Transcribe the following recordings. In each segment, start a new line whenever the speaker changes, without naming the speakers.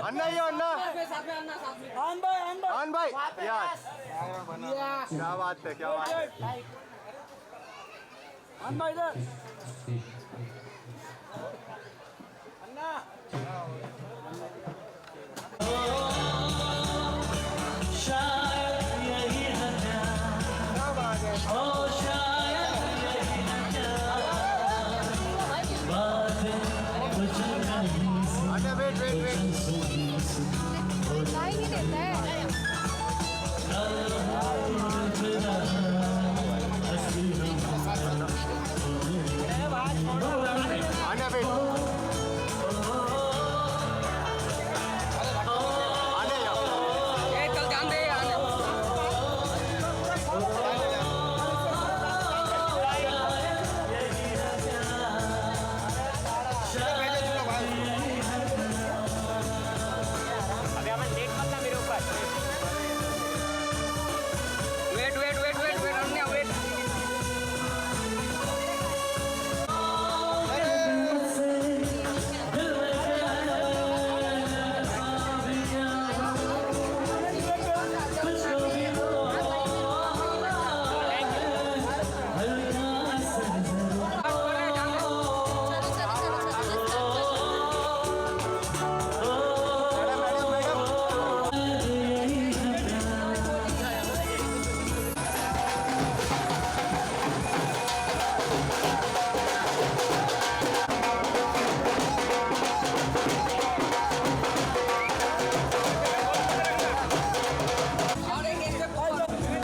अन्ना ये अन्ना आन भाई यार क्या बात है, क्या बात है।
आन भाई इधर अन्ना
वेट वेट वेट
नहीं देता है।
आने वेट आने
ए चल जान दे आने wait wait wait wait wait अन्ना वेट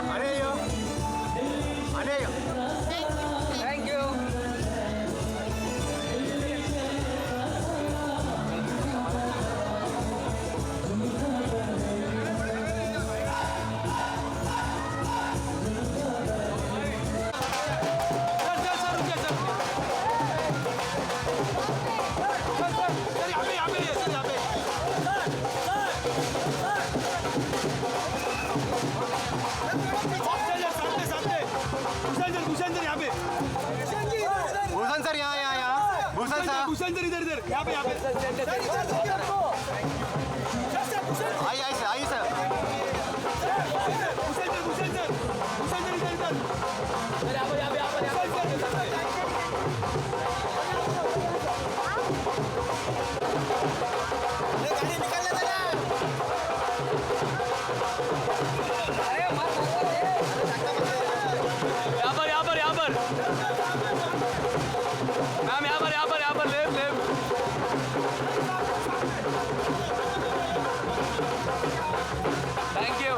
अरे यो अरे yo
thank you
Bhushan sir यहाँ यहाँ यहाँ भूषण सर
इधर इधर यहाँ पे
आइए आइए सर आइए सर
मैम यहाँ पर लेफ्ट लेफ्ट थैंक यू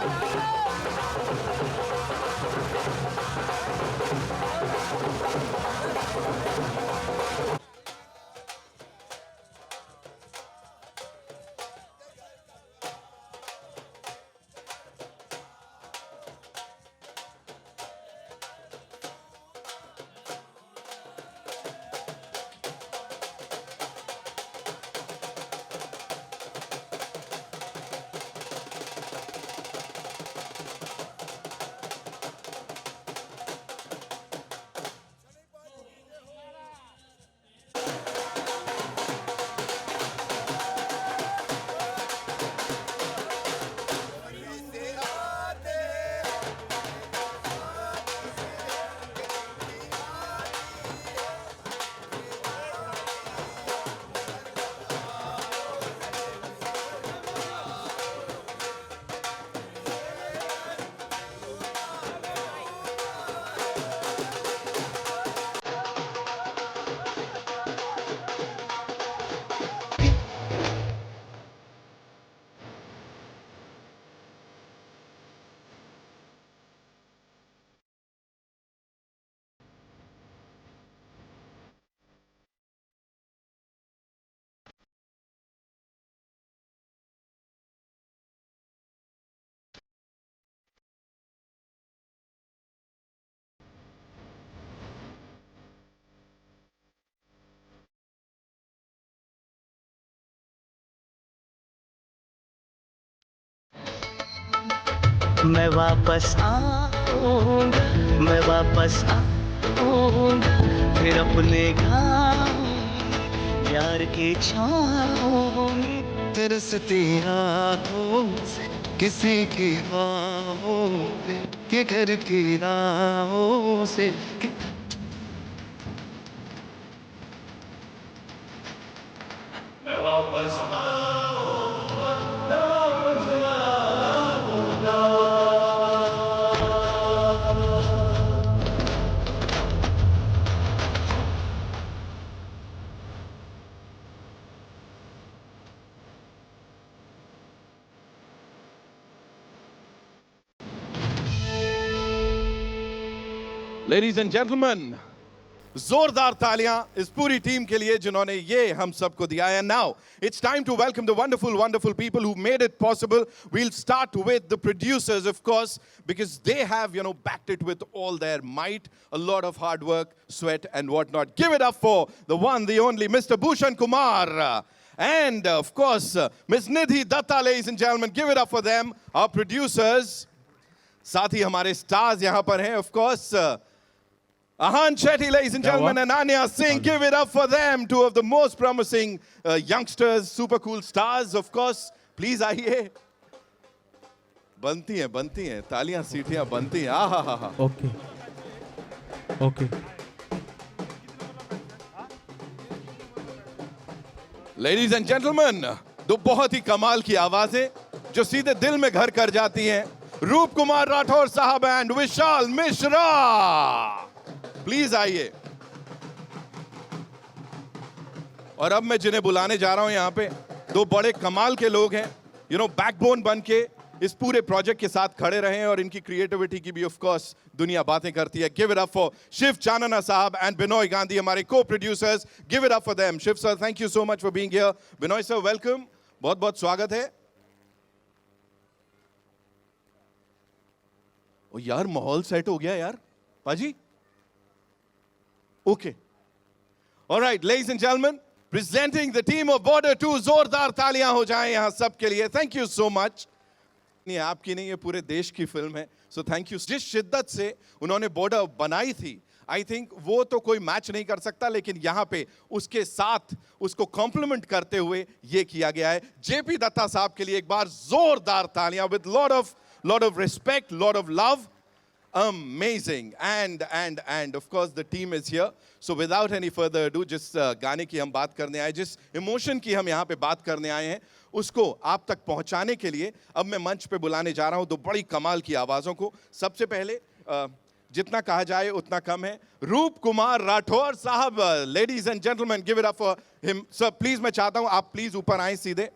मैं वापस आऊंगा, मैं वापस आऊंगा, फिर अपने गाँव प्यार की छाँव में तरसती आँखों से किसी की बाहों पे के घर की राहों से
Ladies and gentlemen, जोरदार तालियां इस पूरी टीम के लिए जिन्होंने ये हम सबको दिया है. Now it's time to welcome the wonderful people who made it possible. We'll start with the producers, of course, because they have, backed it with all their might, a lot of hard work, sweat and whatnot. Give it up for the one, the only Mr. Bhushan Kumar. And of course, Ms. Nidhi Datta, ladies and gentlemen, give it up for them, our producers. साथ ही हमारे stars यहाँ पर हैं, of course. Ahan Shetty, ladies and gentlemen, and Anya Singh, give it up for them, two of the most promising youngsters, super cool stars, of course. Please आइए. बनती हैं, तालियां सीटियां बनती हैं. आहा.
Okay.
Ladies and gentlemen, दो बहुत ही कमाल की आवाजें जो सीधे दिल में घर कर जाती हैं. रूप कुमार राठौर साहब एंड विशाल मिश्रा. प्लीज आइए. और अब मैं जिन्हें बुलाने जा रहा हूं यहां पे, दो बड़े कमाल के लोग हैं, बैकबोन बन के इस पूरे प्रोजेक्ट के साथ खड़े रहे हैं और इनकी क्रिएटिविटी की भी ऑफ कोर्स दुनिया बातें करती है. Give it up for Shiv Chanana साहब एंड बिनोय गांधी, हमारे co-producers. Give it up for them. Shiv sir, thank you so much for being here. Binoy sir, welcome. बहुत बहुत स्वागत है. ओ यार, माहौल सेट हो गया यार पाजी. Okay. All right, ladies and gentlemen, presenting the team of Border 2. जोरदार तालियां हो जाएं यहां सब के लिए. Thank you so much. नहीं, आपकी नहीं, ये पूरे देश की फिल्म है. So thank you. जिस शिद्दत से उन्होंने बॉर्डर बनाई थी, I think वो तो कोई मैच नहीं कर सकता, लेकिन यहाँ पे उसके साथ उसको कॉम्प्लीमेंट करते हुए ये किया गया है. जेपी दत्ता साहब के लिए एक बार जोरदार तालियां. With lot of respect, lot of love. Amazing. And of course the team is here. So without any further ado, जिस गाने की हम बात करने आए, जिस इमोशन की हम यहाँ पे बात करने आए हैं, उसको आप तक पहुँचाने के लिए अब मैं मंच पे बुलाने जा रहा हूँ दो बड़ी कमाल की आवाज़ों को. सबसे पहले जितना कहा जाए उतना कम है, रूप कुमार राठौर साहब. Ladies and gentleman, give it up for him. Sir please, मैं चाहता हूँ आप प्लीज ऊपर आए सीधे.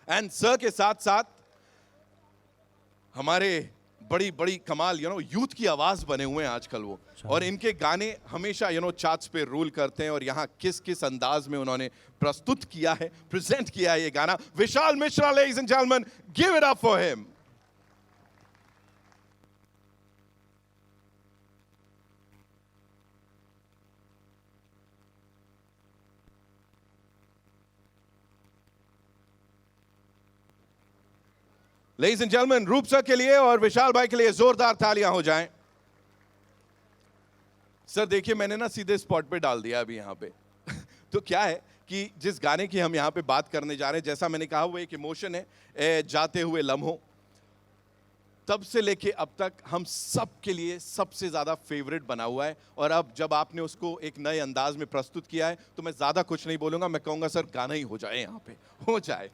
एंड सर के साथ साथ हमारे बड़ी कमाल यूथ की आवाज बने हुए हैं आजकल वो, और इनके गाने हमेशा चार्ट्स पे रूल करते हैं. और यहाँ किस अंदाज में उन्होंने प्रस्तुत किया है, प्रेजेंट किया है ये गाना. Vishal Mishra, ladies and gentleman, give it up for him. Ladies and gentlemen, Roop sir के लिए और विशाल भाई के लिए जोरदार तालियां हो जाएं. सर देखिए, मैंने ना सीधे स्पॉट पे डाल दिया अभी यहाँ पे. तो क्या है कि जिस गाने की हम यहाँ पे बात करने जा रहे हैं, जैसा मैंने कहा, वो एक इमोशन है. जाते हुए लम्हों, तब से लेके अब तक हम सब के लिए सबसे ज्यादा फेवरेट बना हुआ है. और अब जब आपने उसको एक नए अंदाज में प्रस्तुत किया है, तो मैं ज्यादा कुछ नहीं बोलूंगा. मैं कहूंगा सर गाना ही हो जाए, यहाँ पे हो जाए.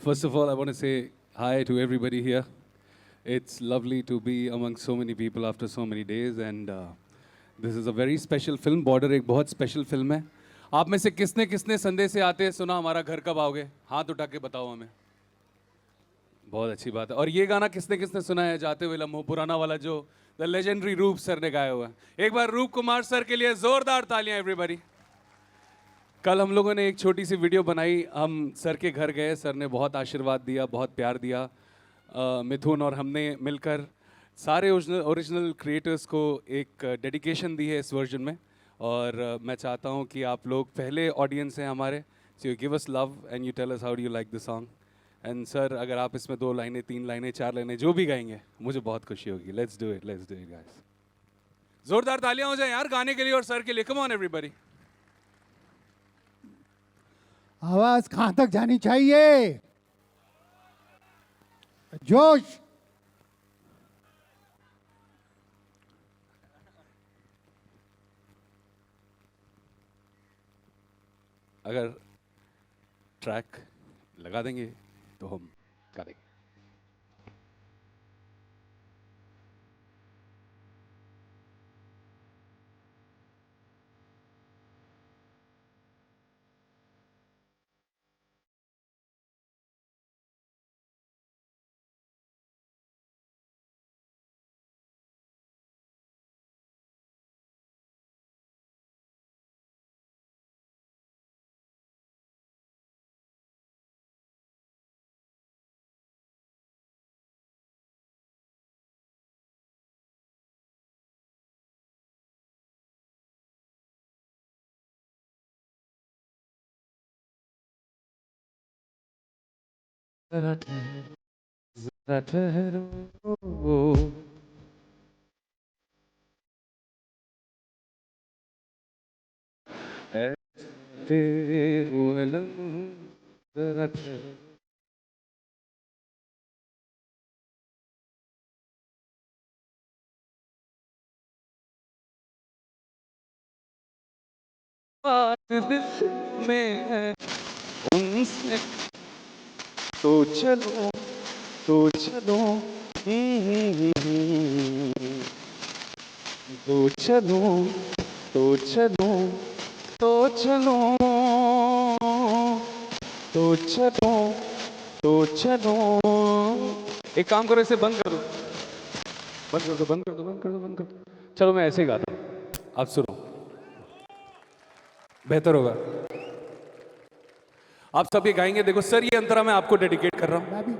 First of all, I want to say hi to everybody here. It's lovely to be among so many people after so many days, and this is a very special film. Border एक बहुत special film है. आप में से किसने संदेश से आते सुना हमारा घर कब आओगे? हाथ उठा के बताओ हमें. बहुत अच्छी बात है. और ये गाना किसने सुना है, जाते हुए लम्हों, पुराना वाला जो द लेजेंडरी रूप सर ने गाया हुआ है. एक बार रूप कुमार सर के लिए जोरदार तालियां एवरीबॉडी. कल हम लोगों ने एक छोटी सी वीडियो बनाई. हम सर के घर गए, सर ने बहुत आशीर्वाद दिया, बहुत प्यार दिया. मिथुन और हमने मिलकर सारे ओरिजिनल क्रिएटर्स को एक डेडिकेशन दी है इस वर्जन में. और मैं चाहता हूँ कि आप लोग पहले ऑडियंस हैं हमारे, so you give us love and you tell us how do you like the song. And sir अगर आप इसमें 2 लाइनें 3 लाइनें 4 लाइनें जो भी गाएंगे मुझे बहुत खुशी होगी. Let's do it guys. जोरदार तालियां हो जाए यार गाने के लिए और सर के लिए. Come on everybody.
आवाज कहां तक जानी चाहिए? जोश.
अगर ट्रैक लगा देंगे तो हम गा देंगे. जरा ठहरो. तेरे हुए लम्हे जरा ठहरो. बात दिल में है उनसे तो चलो तो चलो. तो चलो तो चलो तो चलो तो चलो तो चलो. एक काम करो इसे बंद कर दो. बंद कर दो बंद कर दो बंद कर दो बंद कर दो. चलो मैं ऐसे ही गाता हूँ. आप सुनो बेहतर होगा. आप सब ये गाएंगे. देखो सर ये अंतरा मैं आपको डेडिकेट कर रहा हूँ.
मैं भी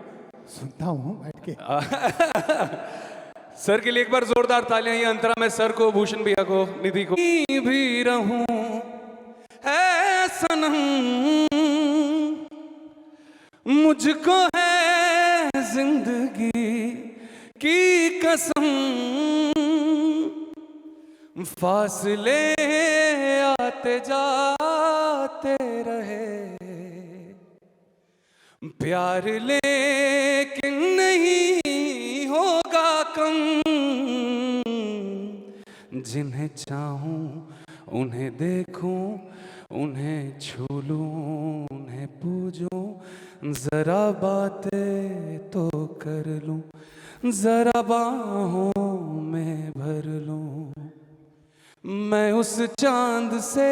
सुनता हूँ बैठ के.
सर के लिए एक बार जोरदार तालियां. ये अंतरा मैं सर को, भूषण भैया को, निधि को. भी रहूं है सनम मुझको है जिंदगी की कसम. फासले आते जाते रहे प्यार लेकिन नहीं होगा कम. जिन्हें चाहूं उन्हें देखूं उन्हें छू लूं उन्हें पूजूं. जरा बातें तो कर लूं जरा बाहों में भर लूं. मैं उस चांद से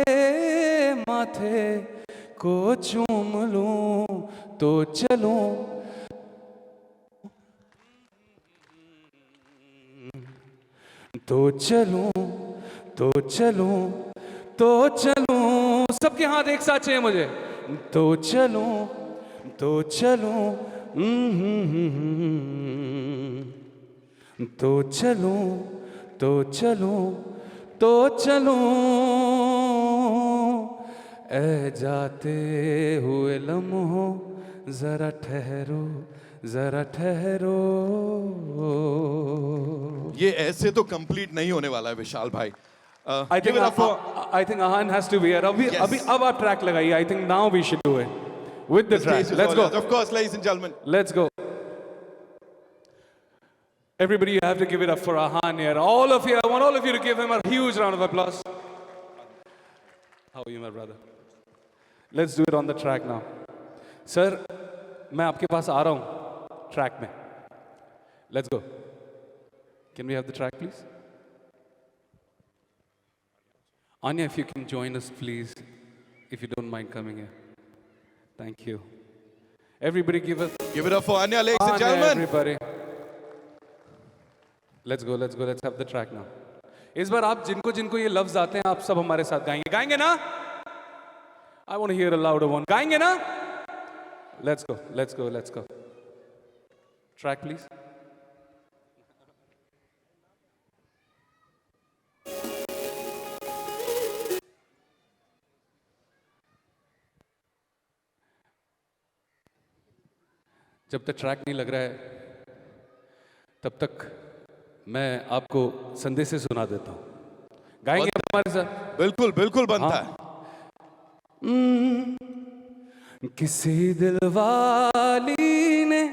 माथे को चूम लूं तो चलूं. तो चलूं तो चलूं तो चलूं. सबके हाथ एक साथ चाहिए मुझे. तो चलूं तो चलूं. तो चलूं तो चलूं तो चलूं. ए जाते हुए लम्हों जरा ठहरो जरा ठहरो.
ये ऐसे तो कंप्लीट नहीं होने वाला है विशाल भाई.
I think Ahan has to be here. अभी अब आप ट्रैक लगाइए. I think now we should do it with the track. Let's go.
Of course, ladies and gentlemen.
Let's go. Everybody, you have to give it up for Ahan here. All of you, I want all of you to give him a huge round of applause. How are you, my brother? Let's do it on the track now. Sir, मैं आपके पास आ रहा हूँ track में. Let's go. Can we have the track, please? Anya, if you can join us, please, if you don't mind coming here. Thank you. Everybody give
it up for Anya, ladies and
Anya,
gentlemen.
everybody. Let's go, let's go, let's have the track now. इस बार आप जिनको जिनको ये लफ्ज आते हैं आप सब हमारे साथ गाएंगे ना? I want to hear a louder one. गाएंगे ना? Let's go, let's go, let's go. Track, please. जब तक ट्रैक नहीं लग रहा है तब तक मैं आपको संदेश से सुना देता हूँ। गाएंगे आप हमारे साथ?
बिल्कुल बिल्कुल बनता है।
किसी दिल वाली ने,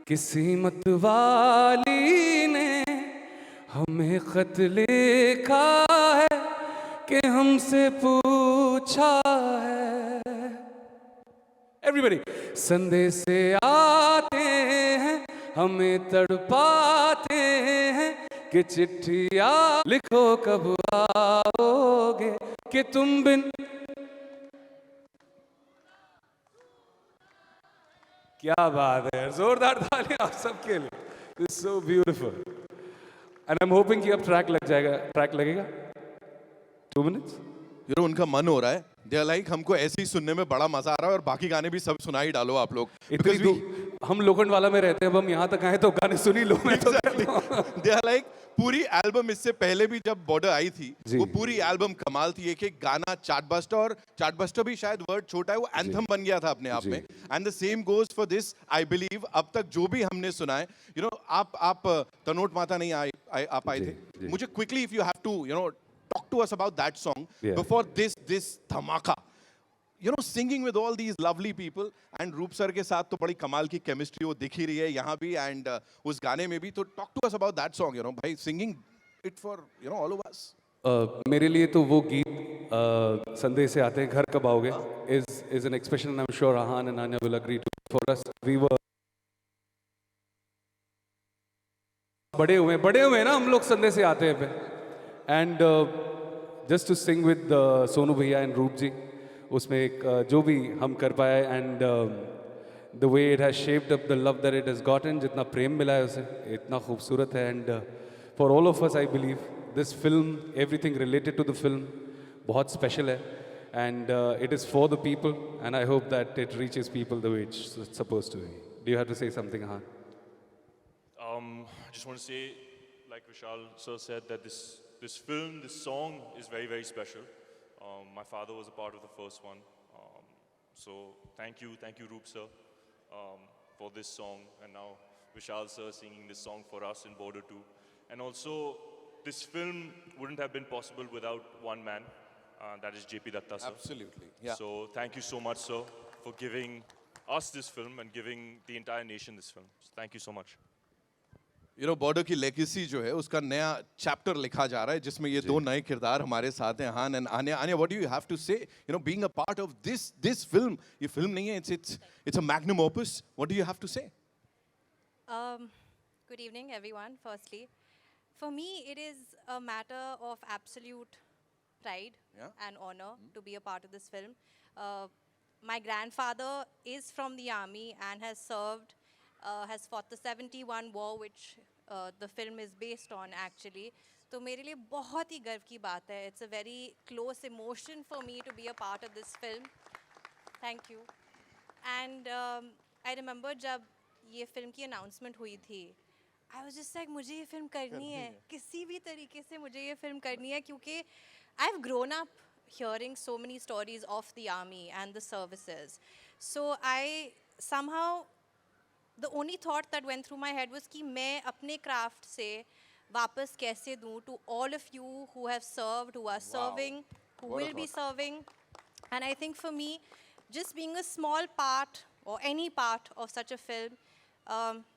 किसी मत वाली ने हमें खत लिखा है कि हमसे पूछा है। एवरीबॉडी, संदेश से आते हैं हमें तड़पाते हैं कि चिट्ठिया लिखो कब आओगे कि तुम बिन। क्या बात है, जोरदार तालियां आप सबके लिए। This so beautiful and I am hoping कि अब ट्रैक लग जाएगा। ट्रैक लगेगा 2 मिनट्स।
उनका मन हो रहा है, दे आर लाइक हमको ऐसे ही सुनने में बड़ा मजा आ रहा है और बाकी गाने भी सब सुना ही डालो आप लोग।
हम लोखंड वाला में रहते हैं, अब हम यहाँ तक आए तो गाने सुन ही लो। मैं तो
दे आर लाइक पूरी एल्बम, इससे पहले भी जब बॉर्डर आई थी वो पूरी एल्बम कमाल थी। एक एक गाना चार्टबस्टर, और चार्टबस्टर भी शायद वर्ड छोटा है, वो एंथम बन गया था अपने आप में। And the same goes for this. I believe अब तक जो भी हमने सुना है, आप तनोट माता नहीं आ पाए थे। मुझे quickly if you have to talk to us about that song before this dhamaka, singing with all these lovely people, and रूप सर के साथ तो बड़ी कमाल की केमिस्ट्री वो दिख ही रही है यहाँ भी एंड उस गाने में भी। तो talk to us about that song, भाई, singing it for all of us.
मेरे लिए तो वो गीत संदेश से आते हैं घर कब आओगे is an expression, and I'm sure Ahan and Anya will agree to. For us, we were बड़े हुए ना हम लोग संदेश से आते हैं पे। And just to sing with Sonu भैया एंड रूप जी, उसमें एक जो भी हम कर पाए and the way it has shaped up the love that it has gotten, जितना प्रेम मिला है उसे, इतना खूबसूरत है। And for all of us I believe this film, everything related to the film बहुत स्पेशल है and it is for the people and I hope that it reaches people the way it's supposed to be. Do you have to say something? हाँ,
I just want to say, like Vishal sir said, that this film, this song is very, very special. My father was a part of the first one. So thank you Roop sir for this song, and now Vishal sir singing this song for us in Border 2. And also, this film wouldn't have been possible without one man, that is JP Datta sir.
Absolutely, yeah.
So thank you so much sir for giving us this film and giving the entire nation this film. So thank you so much.
Border की legacy जो है उसका नया chapter लिखा जा रहा है, जिसमें ये दो नए किरदार हमारे साथ हैं, Ahaan and Anya. Anya, what do you have to say, being a part of this film? ये फिल्म नहीं है, it's a magnum opus. What do you have to say?
Good evening everyone. Firstly, for me it is a matter of absolute pride and honor to be a part of this film. My grandfather is from the army and has served, has fought the 71 war, which the film is based on actually. तो मेरे लिए बहुत ही गर्व की बात है. It's a very close emotion for me to be a part of this film. Thank you. And I remember जब ये फिल्म की announcement हुई थी, I was just like, मुझे ये फिल्म करनी है, किसी भी तरीके से मुझे ये फिल्म करनी है, क्योंकि I've grown up hearing so many stories of the army and the services. So I somehow, the only thought that went through my head was कि मैं अपने craft से वापस कैसे दूँ to all of you who have served, who are serving, who will be serving. And I think for me, just being a small part or any part of such a film,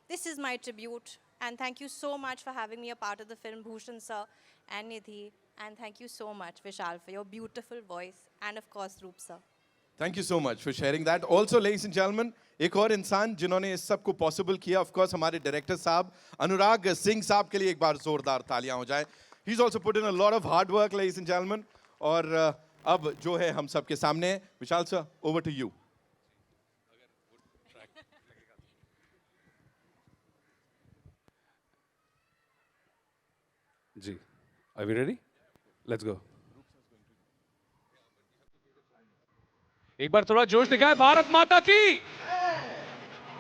this is my tribute. And thank you so much for having me a part of the film, Bhushan sir and Nidhi. And thank you so much, Vishal, for your beautiful voice. And of course, Roop sir.
Thank you so much for sharing that. Also, ladies and gentlemen, एक और इंसान जिन्होंने इस सब को possible किया, of course हमारे director साहब अनुराग सिंह साहब के लिए एक बार जोरदार तालियां हो जाए. He is also put in a lot of hard work, ladies and gentleman. और अब जो है हम सब के सामने, Vishal sir, over to you.
जी, are we ready? Let's go. एक बार थोड़ा जोश दिखाए, भारत माता की.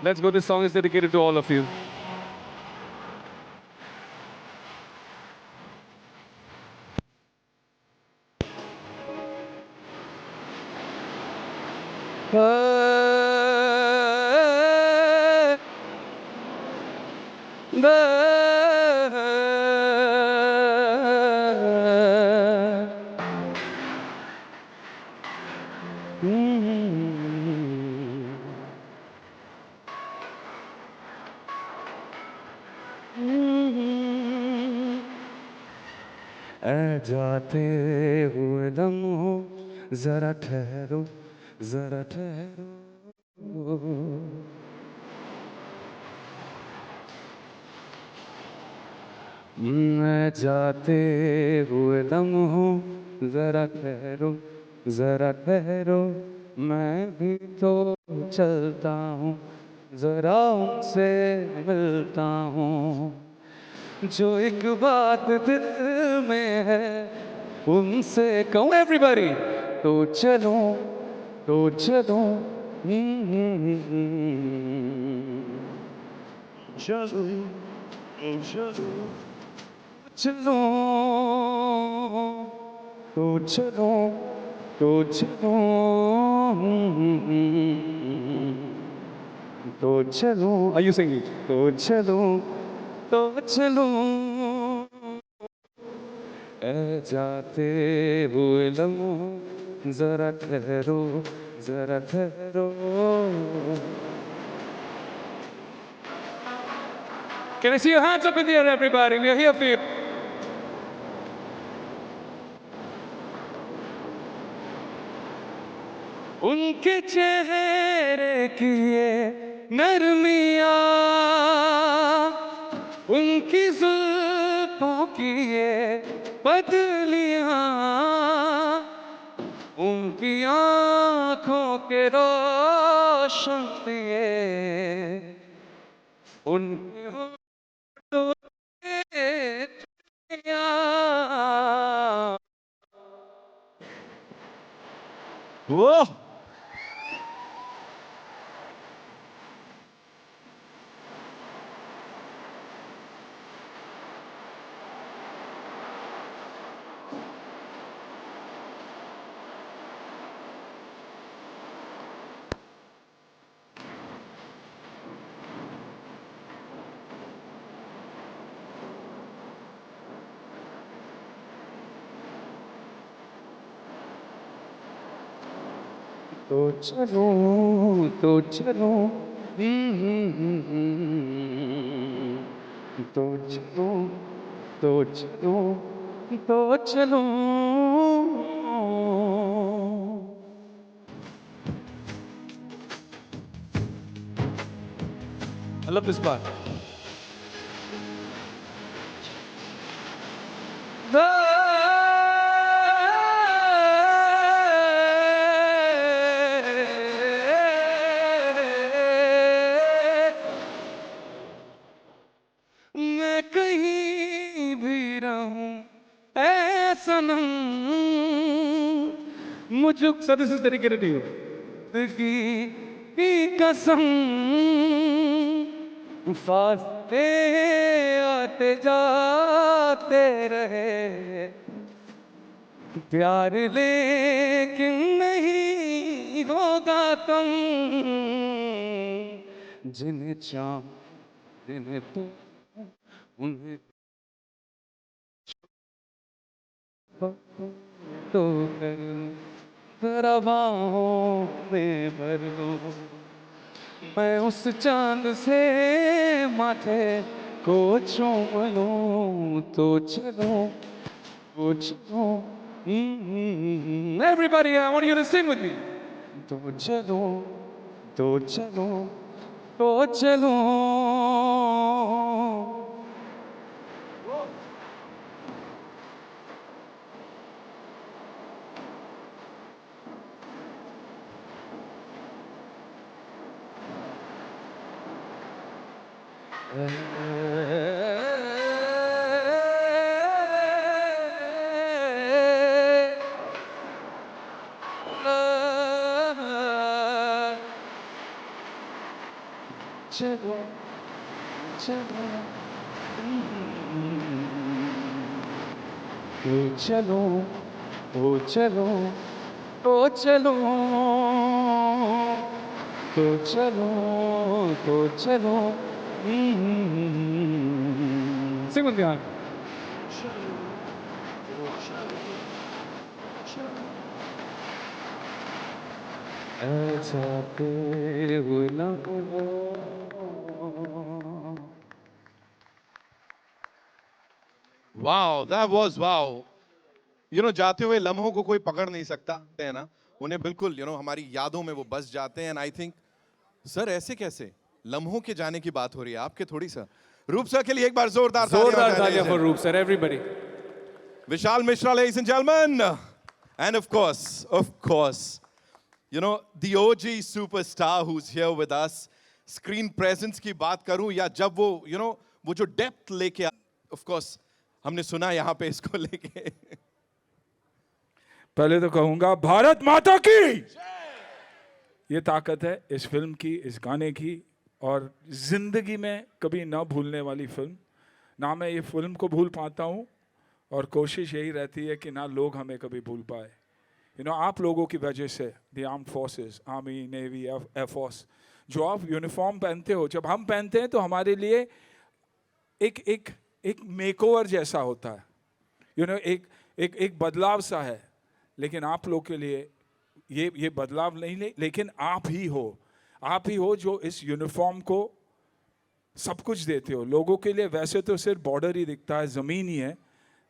Let's go. This song is dedicated to all of you. ऐ जाते हुए लम्हों जरा ठहरो जरा ठहरो मैं जाते हुए लम्हों जरा ठहरो जरा ठहरो मैं भी तो चलता हूँ जरा उनसे मिलता हूँ जो एक बात दिल में है उनसे कहूँ एवरीबॉडी तो चलो चलो चलो चलो तो चलो तो चलो तो चलो are you singing तो चलो ऐ जाते हुए लम्हों जरा ठहरो जरा ठहरो Can I see your hands up in the air, everybody? We are here for you. उनके चेहरे की ये नरमिया उनकी जुल्फों की ये पतलियां उनकी आँखों के रोशन दिए उनके होठों के चुड़ियां वो तो चलो तो चलो तो चलो तो चलो तो चलो I love this part. मैं कहीं भी रहूं ऐ सनम मुझे सदस्य इस तरीके नहीं हो की कसम फासले आते जाते रहे प्यार लेकिन नहीं होगा तुम जिन्हें चाह जिन्हें तू उन्हें तो जरा बाहों में भर लो मैं उस चांद से माथे को चूम लूं तो चलो तो चलो Everybody, I want you to sing with me. तो चलो तो चलो तो चलो चलो चलो तो चलो तो चलो तो चलो तो चलो तो चलो Sing with me on.
Wow, that was wow. जाते हुए लम्हों को कोई पकड़ नहीं सकता है ना, उन्हें बिल्कुल हमारी यादों में वो बस जाते हैं। एंड आई थिंक सर ऐसे कैसे लम्हों के जाने की बात हो रही है आपके, थोड़ी सा रूप सर के लिए एक बार जोरदार
तालियां for Roop sir, everybody.
Vishal Mishra, ladies and gentlemen. And of course, the OG superstar who's here with us. Screen presence की बात करूं या जब वो जो depth लेके of course हमने सुना यहाँ पे इसको लेके।
पहले तो कहूंगा भारत माता की ये ताकत है इस फिल्म की, इस गाने की, और जिंदगी में कभी ना भूलने वाली फिल्म। ना मैं ये फिल्म को भूल पाता हूँ और कोशिश यही रहती है कि ना लोग हमें कभी भूल पाए। आप लोगों की वजह से the armed forces, army, navy, air force, जो आप यूनिफॉर्म पहनते हो, जब हम पहनते हैं तो हमारे लिए एक मेकओवर जैसा होता है, एक बदलाव सा है। लेकिन आप लोग के लिए ये बदलाव नहीं, लेकिन आप ही हो जो इस यूनिफॉर्म को सब कुछ देते हो लोगों के लिए। वैसे तो सिर्फ बॉर्डर ही दिखता है, ज़मीन ही है,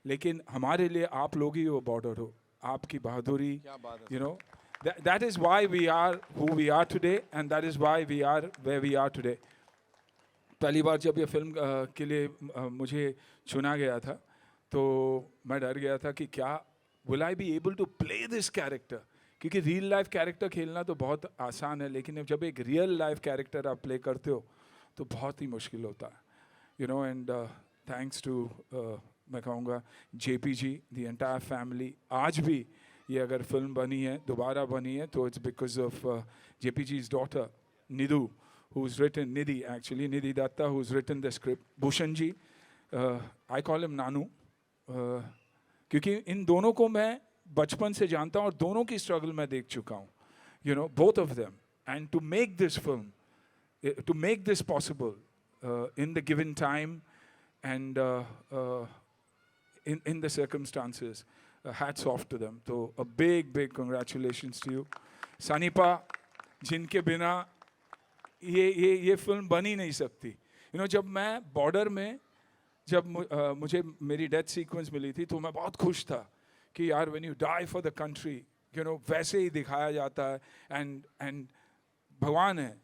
लेकिन हमारे लिए आप लोग ही वो बॉर्डर हो। आपकी बहादुरी, that is why we are who we are today, and that is why we are where we are today. पहली बार जब ये फिल्म के लिए मुझे चुना गया था तो मैं डर गया था कि क्या will I be able to play this character, क्योंकि रियल लाइफ कैरेक्टर खेलना तो बहुत आसान है, लेकिन जब एक रियल लाइफ कैरेक्टर आप प्ले करते हो तो बहुत ही मुश्किल होता है। एंड थैंक्स टू मैं कहूँगा JP जी, द एंटायर फैमिली। आज भी ये अगर फिल्म बनी है, दोबारा बनी है, तो it's because of JP जी's daughter Nidhu, who's written Nidhi Datta, who's written the script. Bhushan ji, I call him Nanu, क्योंकि इन दोनों को मैं बचपन से जानता हूँ और दोनों की स्ट्रगल मैं देख चुका हूँ, both of them. And to make this film, to make this possible in the given time and in the circumstances, hats off to them. So a big congratulations to you. Sanipa, जिनके बिना ये film बन ही नहीं सकती। जब मैं border में जब मुझे मेरी डेथ सीक्वेंस मिली थी तो मैं बहुत खुश था कि यार when you die for the country, वैसे ही दिखाया जाता है एंड भगवान है।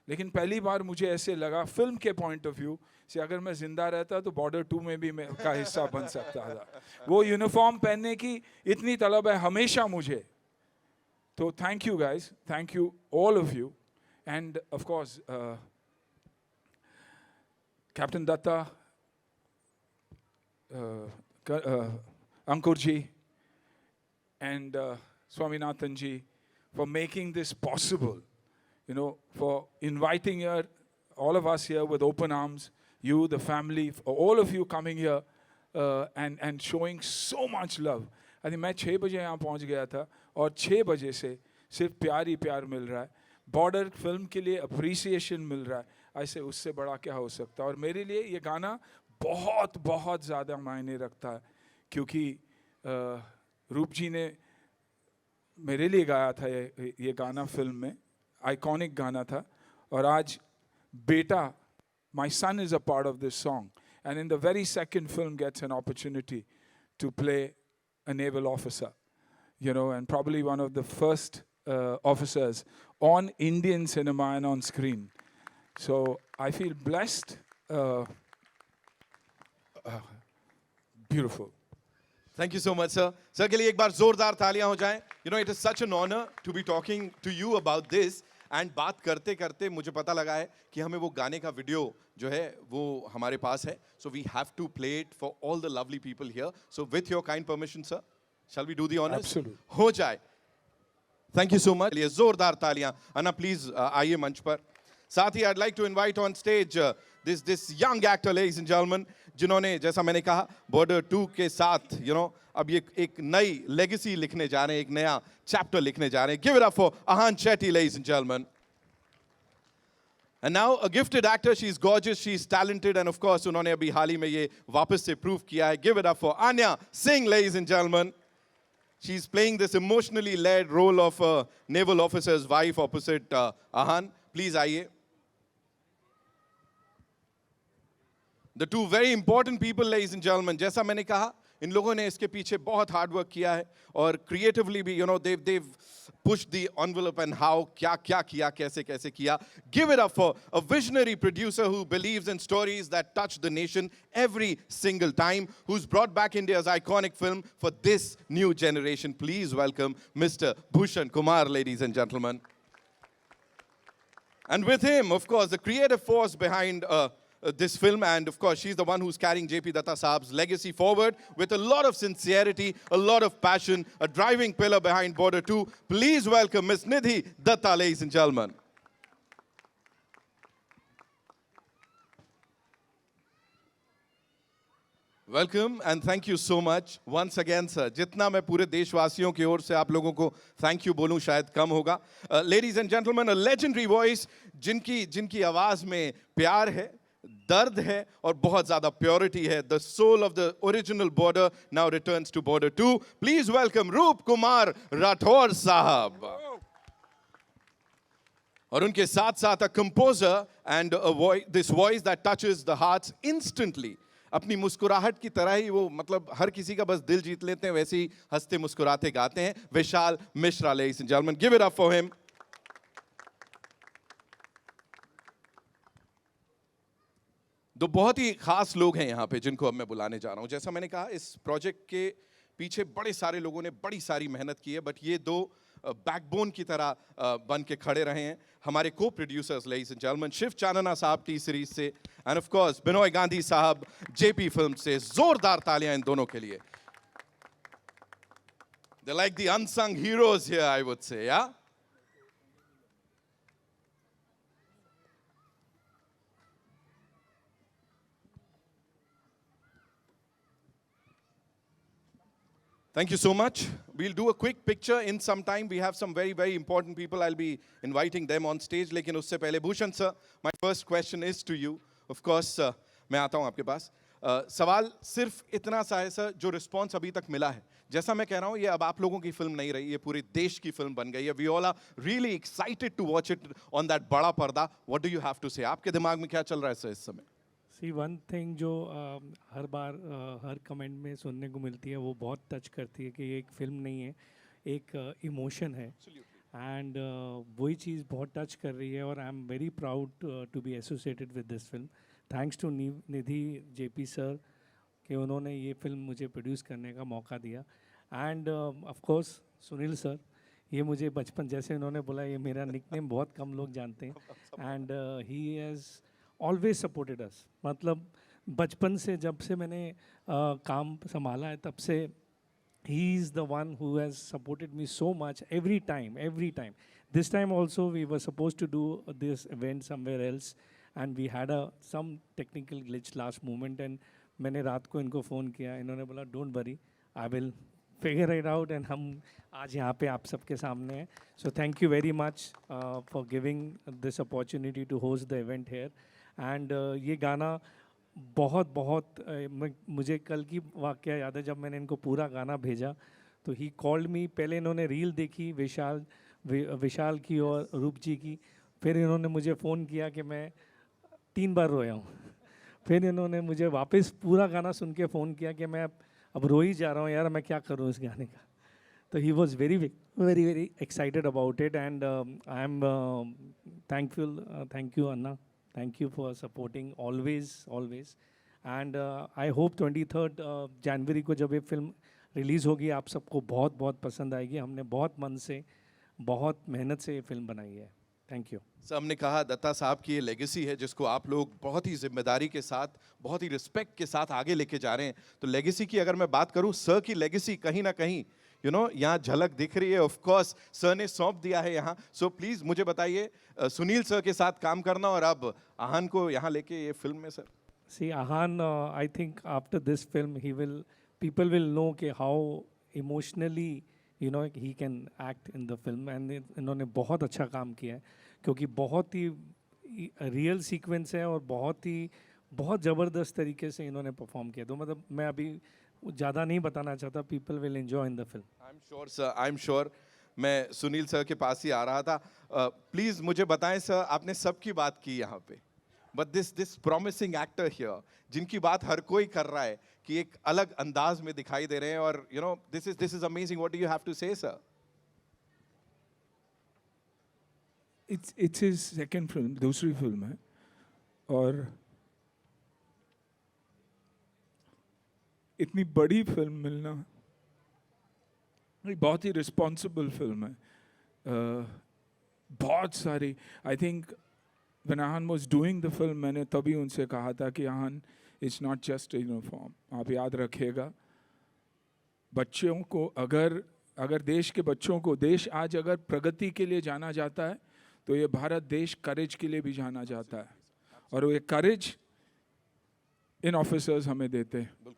लेकिन पहली बार मुझे ऐसे लगा फिल्म के पॉइंट ऑफ व्यू से, अगर मैं जिंदा रहता तो बॉर्डर 2 में भी मैं का हिस्सा बन सकता था। वो यूनिफॉर्म पहनने की इतनी तलब है हमेशा मुझे। तो thank you guys, thank you all of you, and of course captain Dutta, Ankur ji, and Swaminathan ji for making this possible, for inviting all of us here with open arms, you, the family, all of you coming here and showing so much love. I think मैं 6 बजे यहाँ पहुँच गया था और 6 बजे से सिर्फ प्यार ही प्यार मिल रहा है। बॉर्डर फिल्म के लिए अप्रिसिएशन मिल रहा है, ऐसे उससे बड़ा क्या हो सकता है। और मेरे लिए ये गाना बहुत ज़्यादा मायने रखता है, क्योंकि रूप जी ने मेरे लिए गाया था ये गाना फिल्म में, आइकॉनिक गाना था। और आज बेटा, my son is a part of this song, and in the very second film gets an opportunity to play a naval officer, and probably one of the first officers on Indian cinema and on screen. So I feel blessed. Beautiful.
Thank you so much, sir. Sir के लिए एक बार जोरदार तालियां हो जाएं. It is such an honor to be talking to you about this. And बात करते करते मुझे पता लगा है कि हमें वो गाने का वीडियो जो है वो हमारे पास है. So we have to play it for all the lovely people here. So with your kind permission, sir, shall we do the honors?
Absolutely.
हो जाए. Thank you so much. लिए जोरदार तालियां. अन्ना please आइए मंच पर. साथ ही I'd like to invite on stage this young actor, ladies and gentlemen, जिन्होंने जैसा मैंने कहा Border 2 के साथ अब ये एक नई लेगेसी लिखने जा रहे हैं, एक नया चैप्टर लिखने जा रहे हैं. Give it up for Ahan Shetty, ladies and gentlemen. And now a gifted actor, she's gorgeous, she's talented, and of course उन्होंने अभी हाल ही में ये वापस से prove किया है. Give it up for Anya Singh, ladies and gentlemen. She's playing this emotionally led role of a naval officer's wife opposite Ahan. Please आइए. The two very important people, ladies and gentlemen. जैसा मैंने कहा, इन लोगों ने इसके पीछे बहुत hard work किया है और creatively भी, they've pushed the envelope and how क्या किया, कैसे किया. Give it up for a visionary producer who believes in stories that touch the nation every single time, who's brought back India's iconic film for this new generation. Please welcome Mr. Bhushan Kumar, ladies and gentlemen. And with him, of course, the creative force behind this film, and of course she's the one who's carrying JP Datta Saab's legacy forward with a lot of sincerity, a lot of passion, a driving pillar behind Border 2. Please welcome Miss Nidhi Datta, ladies and gentlemen. Welcome and thank you so much once again, sir. जितना मैं पूरे देशवासियों की ओर से आप लोगों को thank you बोलूं शायद कम होगा. Ladies and gentlemen, a legendary voice जिनकी आवाज में प्यार है, दर्द है और बहुत ज़्यादा प्योरिटी है. The soul of the original Border now returns to Border 2. Please welcome Roop Kumar Rathore साहब. और उनके साथ साथ a composer and this voice that touches the hearts instantly. अपनी मुस्कुराहट की तरह ही वो मतलब हर किसी का बस दिल जीत लेते हैं, वैसे ही हंसते मुस्कुराते गाते हैं. Vishal Mishra, ladies and gentlemen, give it up for him. दो बहुत ही खास लोग हैं यहाँ पे जिनको अब मैं बुलाने जा रहा हूँ. जैसा मैंने कहा, इस प्रोजेक्ट के पीछे बड़े सारे लोगों ने बड़ी सारी मेहनत की है, बट ये दो बैकबोन की तरह बन के खड़े रहे हैं. हमारे co-producers, ladies and gentlemen, Shiv Chanana साहब टी सीरीज से, and of course Binoy Gandhi साहब जेपी फिल्म से. जोरदार तालियां इन दोनों के लिए. They're like the unsung heroes here, I would say, yeah? Thank you so much. We'll do a quick picture in some time. We have some very, very important people. I'll be inviting them on stage. लेकिन उससे पहले Bhushan sir, my first question is to you. Of course, मैं आता हूँ आपके पास. सवाल सिर्फ इतना सा है सर, जो रिस्पॉन्स अभी तक मिला है. जैसा मैं कह रहा हूँ, ये अब आप लोगों की फिल्म नहीं रही, ये पूरे देश की फिल्म बन गई है. We all are really excited to watch it on that बड़ा पर्दा. What do you have to say? आपके दिमाग में क्या चल रहा है सर इस समय?
सी वन थिंग जो हर बार हर कमेंट में सुनने को मिलती है, वो बहुत टच करती है कि ये एक फिल्म नहीं है, एक इमोशन है. एंड वही चीज़ बहुत टच कर रही है और I am very proud to be associated with this film. Thanks to Nidhi JP sir कि उन्होंने ये फिल्म मुझे प्रोड्यूस करने का मौका दिया. And of course Sunil sir, ये मुझे बचपन, जैसे उन्होंने बोला, ये मेरा निकनेम बहुत कम लोग जानते हैं. And he has always supported us. मतलब बचपन से जब से मैंने काम संभाला है, तब से ही is the one who has supported me so much every time. This time also we were suppose to do this event somewhere else and we had some technical glitch last moment. And मैंने रात को इनको phone किया, इन्होंने बोला don't worry, I will figure it out. And हम आज यहाँ पे आप सबके सामने हैं. So thank you very much for giving this opportunity to host the event here. And ये गाना बहुत मुझे कल की वाक़या याद है. जब मैंने इनको पूरा गाना भेजा तो ही कॉल्ड मी. पहले इन्होंने रील देखी विशाल की और रूप जी की, फिर इन्होंने मुझे फ़ोन किया कि मैं 3 बार रोया हूँ. फिर इन्होंने मुझे वापस पूरा गाना सुन के फ़ोन किया कि मैं अब रो ही जा रहा हूँ यार, मैं क्या करूँ इस गाने का. तो he was very excited about it. And I am thankful. Thank you Anna. Thank you for supporting always. And I hope 23rd जनवरी को जब ये फिल्म रिलीज़ होगी, आप सबको बहुत पसंद आएगी. हमने बहुत मन से, बहुत मेहनत से ये फिल्म बनाई है. Thank you.
सर, हमने कहा दत्ता साहब की ये लेगेसी है जिसको आप लोग बहुत ही जिम्मेदारी के साथ, बहुत ही रिस्पेक्ट के साथ आगे लेके जा रहे हैं. तो लेगेसी की अगर मैं बात करूँ, सर की लेगेसी कहीं ना कहीं यहाँ झलक दिख रही है. ऑफ कोर्स सर ने सौंप दिया है यहाँ. सो प्लीज़ मुझे बताइए, सुनील सर के साथ काम करना और अब आहान को यहाँ लेके ये फिल्म में sir.
See Ahaan, I think after this film people will know कि how emotionally he can act in the film. and इन्होंने बहुत अच्छा काम किया है, क्योंकि बहुत ही रियल सीक्वेंस है और बहुत ज़बरदस्त तरीके से इन्होंने परफॉर्म किया। तो मतलब मैं अभी ज़्यादा नहीं बताना चाहता, people will enjoy in the film.
I am sure sir, I am sure. मैं सुनील सर के पास ही आ रहा था। प्लीज मुझे बताएं सर, आपने सबकी बात की यहाँ पे, but this promising actor here, जिनकी बात हर कोई कर रहा है कि एक अलग अंदाज में दिखाई दे रहे हैं, और you know this is amazing. What do you have to say sir?
It's his second film, दूसरी फिल्म है, और इतनी बड़ी फिल्म मिलना बहुत ही रिस्पॉन्सिबल फिल्म है। बहुत सारी, I think when Ahaan was doing the film, मैंने तभी उनसे कहा था कि Ahaan, it's not just a uniform, आप याद रखिएगा बच्चों को, अगर देश के बच्चों को, देश आज अगर प्रगति के लिए जाना जाता है तो ये भारत देश करेज के लिए भी जाना जाता है, और ये करेज इन ऑफिसर्स हमें देते हैं।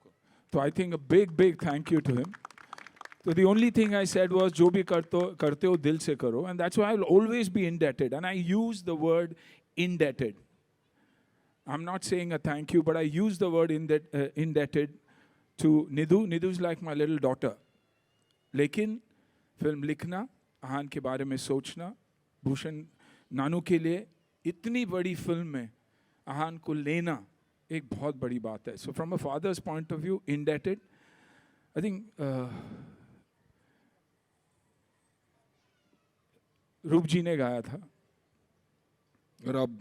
तो I think a big thank you to him. So the only thing I said was, जो भी करते हो दिल से करो, and that's why I will always be indebted, and I use the word indebted. I'm not saying a thank you, but I use the word indebted to Nidhu. Nidhu is like my little daughter. लेकिन film लिखना, आहान के बारे में सोचना, भूषण नानू के लिए इतनी बड़ी फिल्म में आहान को लेना एक बहुत बड़ी बात है. So from a father's point of view, indebted. I think रूप जी ने गाया था, और अब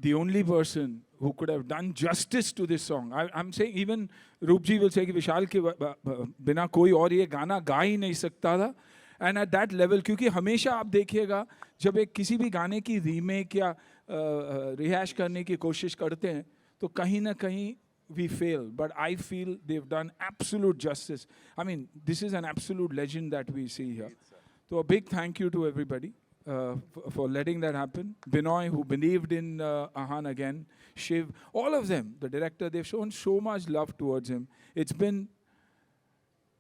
the only person who could have done justice to this song, I'm saying even रूप जी will say कि विशाल के बिना कोई और ये गाना गा ही नहीं सकता था. And at that level, क्योंकि हमेशा आप देखिएगा जब एक किसी भी गाने की रीमेक या रिहैश करने की कोशिश करते हैं तो कहीं ना कहीं we fail, but I feel they've done absolute justice. I mean, this is an absolute legend that we see here. So a big thank you to everybody for letting that happen. Binoy, who believed in Ahan again, Shiv, all of them, the director, they've shown so much love towards him. It's been,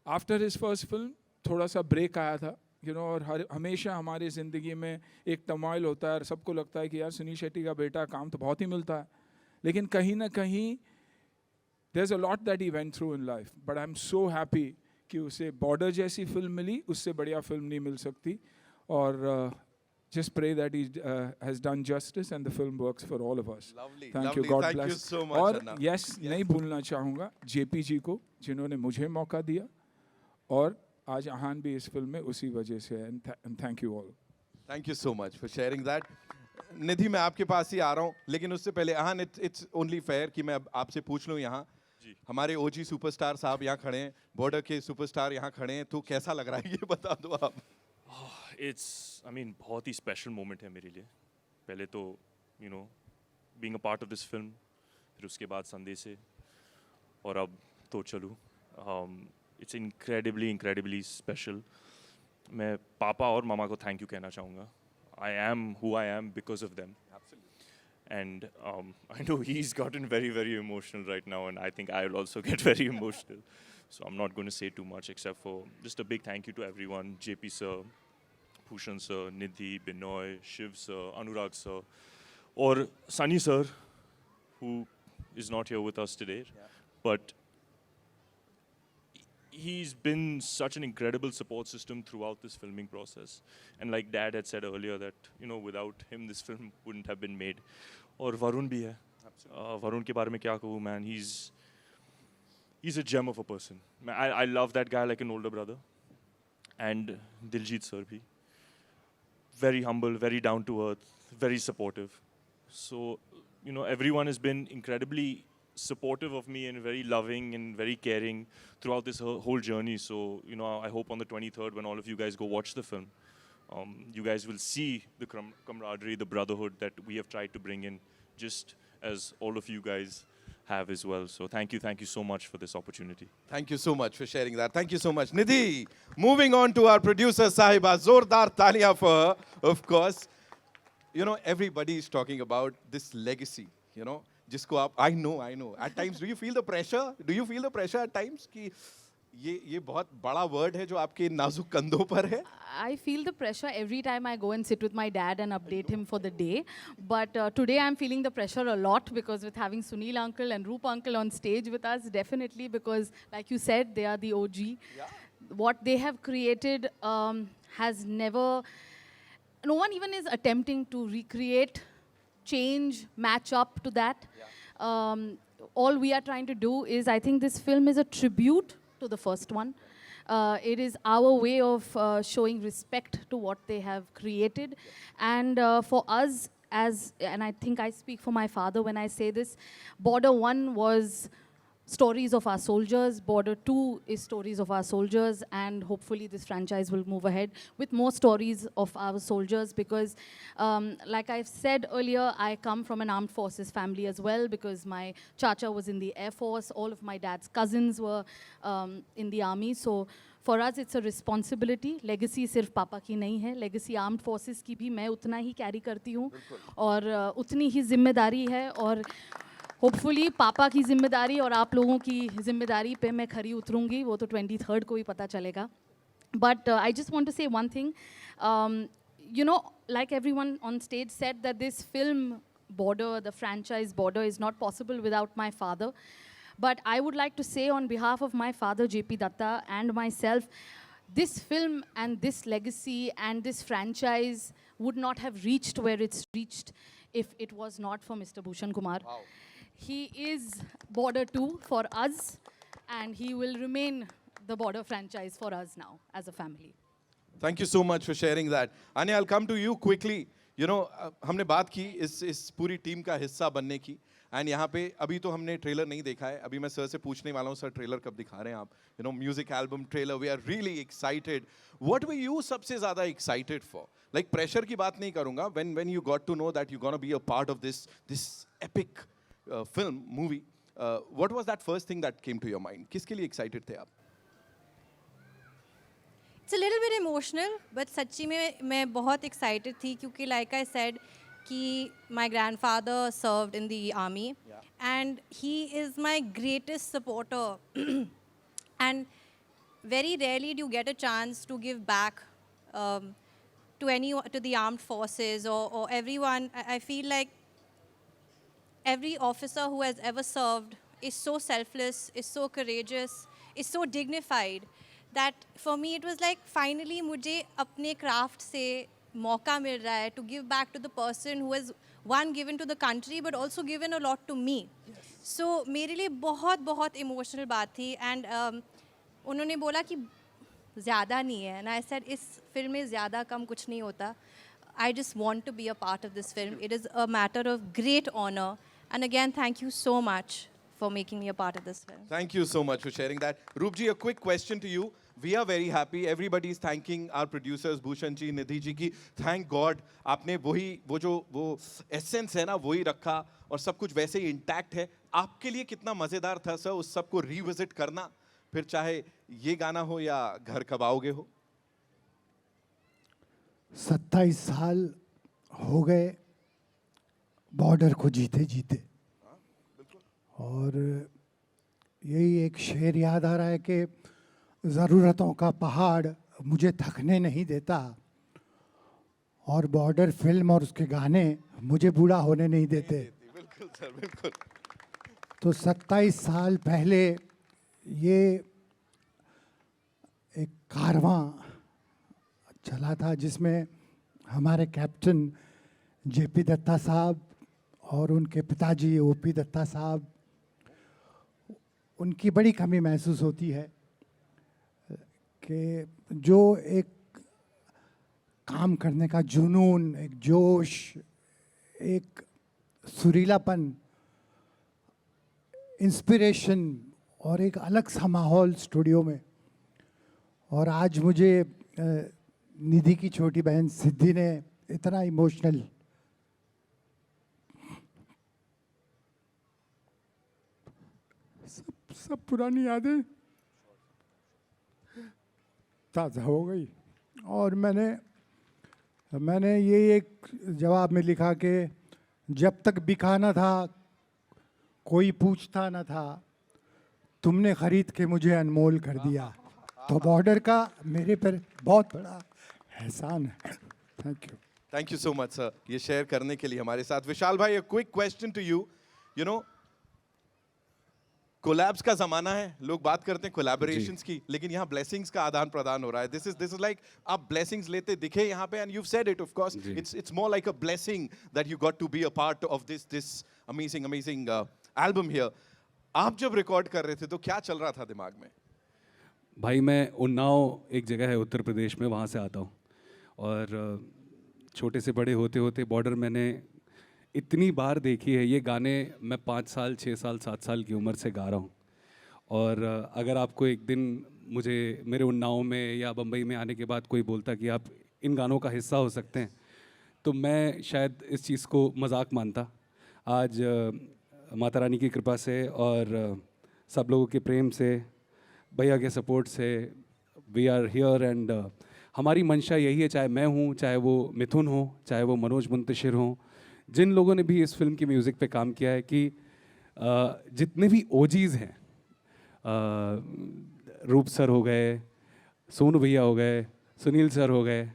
after his first film, थोड़ा सा break आया था, you know, और हमेशा हमारी ज़िंदगी में एक टर्मोइल होता है और सबको लगता है कि यार सुनील शेट्टी का बेटा काम तो बहुत ही मिलता है, लेकिन कहीं ना कहीं there's a lot that he went through in life, but I'm so happy कि उसे बॉर्डर जैसी फिल्म मिली, उससे बढ़िया फिल्म नहीं मिल सकती, और just pray that he has done justice and the film works for all of us.
Lovely,
thank
lovely.
you, God
Thank
bless.
you so much,
और
Anna.
yes, नहीं भूलना चाहूँगा JP जी को, जिन्होंने मुझे मौका दिया, और आज आहान भी इस फिल्म में उसी वजह से है, and thank you all.
Thank you so much for sharing that. निधि, मैं आपके पास ही आ रहा हूँ, लेकिन उससे पहले आहान, it's only fair कि मैं आपसे पूछ लूँ, यहाँ हमारे ओजी सुपरस्टार साहब यहाँ खड़े हैं, बॉर्डर के सुपरस्टार यहाँ खड़े हैं, तो कैसा लग रहा है ये बता दो आप.
I mean, बहुत ही स्पेशल मोमेंट है मेरे लिए. पहले तो you know, being a part of this film, फिर उसके बाद संदेश से, और अब तो चलूँ. It's incredibly special. मैं पापा और मामा को थैंक यू कहना चाहूँगा. I am who I am because of them. And I know he's gotten very emotional right now, and I think I will also get very emotional. So I'm not going to say too much except for just a big thank you to everyone. JP sir, Bhushan sir, Nidhi, Binoy, Shiv sir, Anurag sir, or Sunny sir, who is not here with us today. Yeah. But he's been such an incredible support system throughout this filming process. And like Dad had said earlier, that you know, without him this film wouldn't have been made. और वरुण भी है. वरुण के बारे में क्या कहूँ, man, he's a gem of a person. I love that guy like an older brother. And Diljit sir bhi. Very humble, very down to earth, very supportive. So, you know, everyone has been incredibly supportive of me and very loving and very caring throughout this whole journey. So, you know, I hope on the 23rd, when all of you guys go watch the film, you guys will see the camaraderie, the brotherhood that we have tried to bring in, just as all of you guys have as well. So thank you so much for this opportunity.
Thank you so much for sharing that. Thank you so much. Nidhi, moving on to our producer Sahiba, zordar taliyan for her, of course. You know, everybody is talking about this legacy, you know, जिसको आप, I know. At times, do you feel the pressure? Do you feel the pressure at times कि ये बहुत बड़ा word है जो आपके नाजुक कंधों पर है.
I feel the pressure every time I go and sit with my dad and update him for the day. But today I'm feeling the pressure a lot because with having Sunil uncle and Roop uncle on stage with us, definitely because, like you said, they are the OG.
Yeah.
What they have created has never, no one even is attempting to recreate, change, match up to that.
Yeah.
All we are trying to do is, I think this film is a tribute to the first one. It is our way of showing respect to what they have created. And for us, and I think I speak for my father when I say this, Border 1 was stories of our soldiers, Border 2 is stories of our soldiers, and hopefully this franchise will move ahead with more stories of our soldiers because, like I've said earlier, I come from an armed forces family as well because my chacha was in the Air Force, all of my dad's cousins were in the army, so for us it's a responsibility. Legacy सिर्फ पापा की नहीं है, legacy armed forces की भी मैं उतना ही carry करती हूँ और उतनी ही जिम्मेदारी है और होपफुली पापा की जिम्मेदारी और आप लोगों की जिम्मेदारी पे मैं खरी उतरूंगी वो तो 23rd को ही पता चलेगा. But I just want to say one thing. You know, like everyone on stage said that this film Border, the franchise Border, is not possible without my father. But I would like to say on behalf of my father JP Datta and myself, this film and this legacy and this franchise would not have reached where it's reached if it was not for Mr. Bhushan Kumar.
Wow.
He is Border 2 for us, and he will remain the Border franchise for us now as a family.
Thank you so much for sharing that. Anya, I'll come to you quickly. You know, हमने बात की इस पूरी team का हिस्सा बनने की, and यहाँ पे अभी तो हमने ट्रेलर नहीं देखा है. अभी मैं सर से पूछने वाला हूँ, सर ट्रेलर कब दिखा रहे हैं आप? You know, music album trailer, we are really excited. What were you सबसे ज़्यादा एक्साइटेड फॉर? लाइक प्रेशर की बात नहीं करूँगा. when you got to know that you're gonna be a part of this epic film movie, what was that first thing that came to your mind? किसके लिए excited थे आप?
It's a little bit emotional, but सच्ची में मैं बहुत excited थी क्योंकि like I said कि my grandfather served in the army, and he is my greatest supporter. And very rarely do you get a chance to give back to the armed forces or everyone. I feel like every officer who has ever served is so selfless, is so courageous, is so dignified that for me it was like finally मुझे अपने craft से मौका मिल रहा है to give back to the person who has one given to the country but also given a lot to me. So मेरे लिए बहुत बहुत emotional बात थी, and उन्होंने बोला कि ज़्यादा नहीं है, and I said इस फिल्म में ज़्यादा कम कुछ नहीं होता. I just want to be a part of this film. It is a matter of great honor. And again, thank you so much for making me a part of this film.
Thank you so much for sharing that. Roop ji, a quick question to you. We are very happy. Everybody is thanking our producers, Bhushan ji, Nidhi ji ki. Thank God, आपने वो essence है ना, वही रखा और सब कुछ वैसे ही intact है. आपके लिए कितना मजेदार था सर उस सब को revisit करना, फिर चाहे ये गाना हो या घर कब आओगे हो?
27 साल हो गए बॉर्डर को जीते जीते, और यही एक शेर याद आ रहा है कि ज़रूरतों का पहाड़ मुझे थकने नहीं देता और बॉर्डर फिल्म और उसके गाने मुझे बूढ़ा होने नहीं देते.
बिल्कुल सर, बिल्कुल.
तो 27 साल पहले ये एक कारवां चला था जिसमें हमारे कैप्टन जेपी दत्ता साहब और उनके पिताजी ओपी दत्ता साहब, उनकी बड़ी कमी महसूस होती है कि जो एक काम करने का जुनून, एक जोश, एक सुरीलापन, इंस्पिरेशन और एक अलग सा माहौल स्टूडियो में. और आज मुझे निधि की छोटी बहन सिद्धि ने इतना इमोशनल सब पुरानी यादें ताज़ा हो गई. और मैंने ये एक जवाब में लिखा कि जब तक बिका ना था कोई पूछता ना था, तुमने खरीद के मुझे अनमोल कर दिया, तो बॉर्डर का मेरे पर बहुत बड़ा एहसान है। Thank you.
Thank you so much sir, ये शेयर करने के लिए हमारे साथ। विशाल भाई, a quick question to you. You know, collabs का जमाना है, लोग बात करते हैं कोलैबोरेशंस की, लेकिन यहाँ ब्लेसिंग्स का आदान प्रदान हो रहा है। दिस इज लाइक आप ब्लेसिंग्स लेते दिखे यहाँ पे, and you said it, of course it's more like a blessing that you got to be a part of this amazing album here. आप जब रिकॉर्ड कर रहे थे तो क्या चल रहा था दिमाग में?
भाई मैं उन्नाव एक जगह है उत्तर प्रदेश में, वहाँ से आता हूँ, और छोटे से बड़े होते होते बॉर्डर मैंने इतनी बार देखी है। ये गाने मैं 5 साल 6 साल 7 साल की उम्र से गा रहा हूँ, और अगर आपको एक दिन मुझे मेरे उन्नाव में या बम्बई में आने के बाद कोई बोलता कि आप इन गानों का हिस्सा हो सकते हैं, तो मैं शायद इस चीज़ को मजाक मानता। आज माता रानी की कृपा से और सब लोगों के प्रेम से, भैया के सपोर्ट से, वी आर हियर, एंड हमारी मंशा यही है, चाहे मैं हूँ, चाहे वो मिथुन हो, चाहे वो मनोज मुंतशिर हो, जिन लोगों ने भी इस फिल्म की म्यूज़िक पे काम किया है, कि जितने भी ओजीज़ हैं, रूप सर हो गए, सोनू भैया हो गए, सुनील सर हो गए,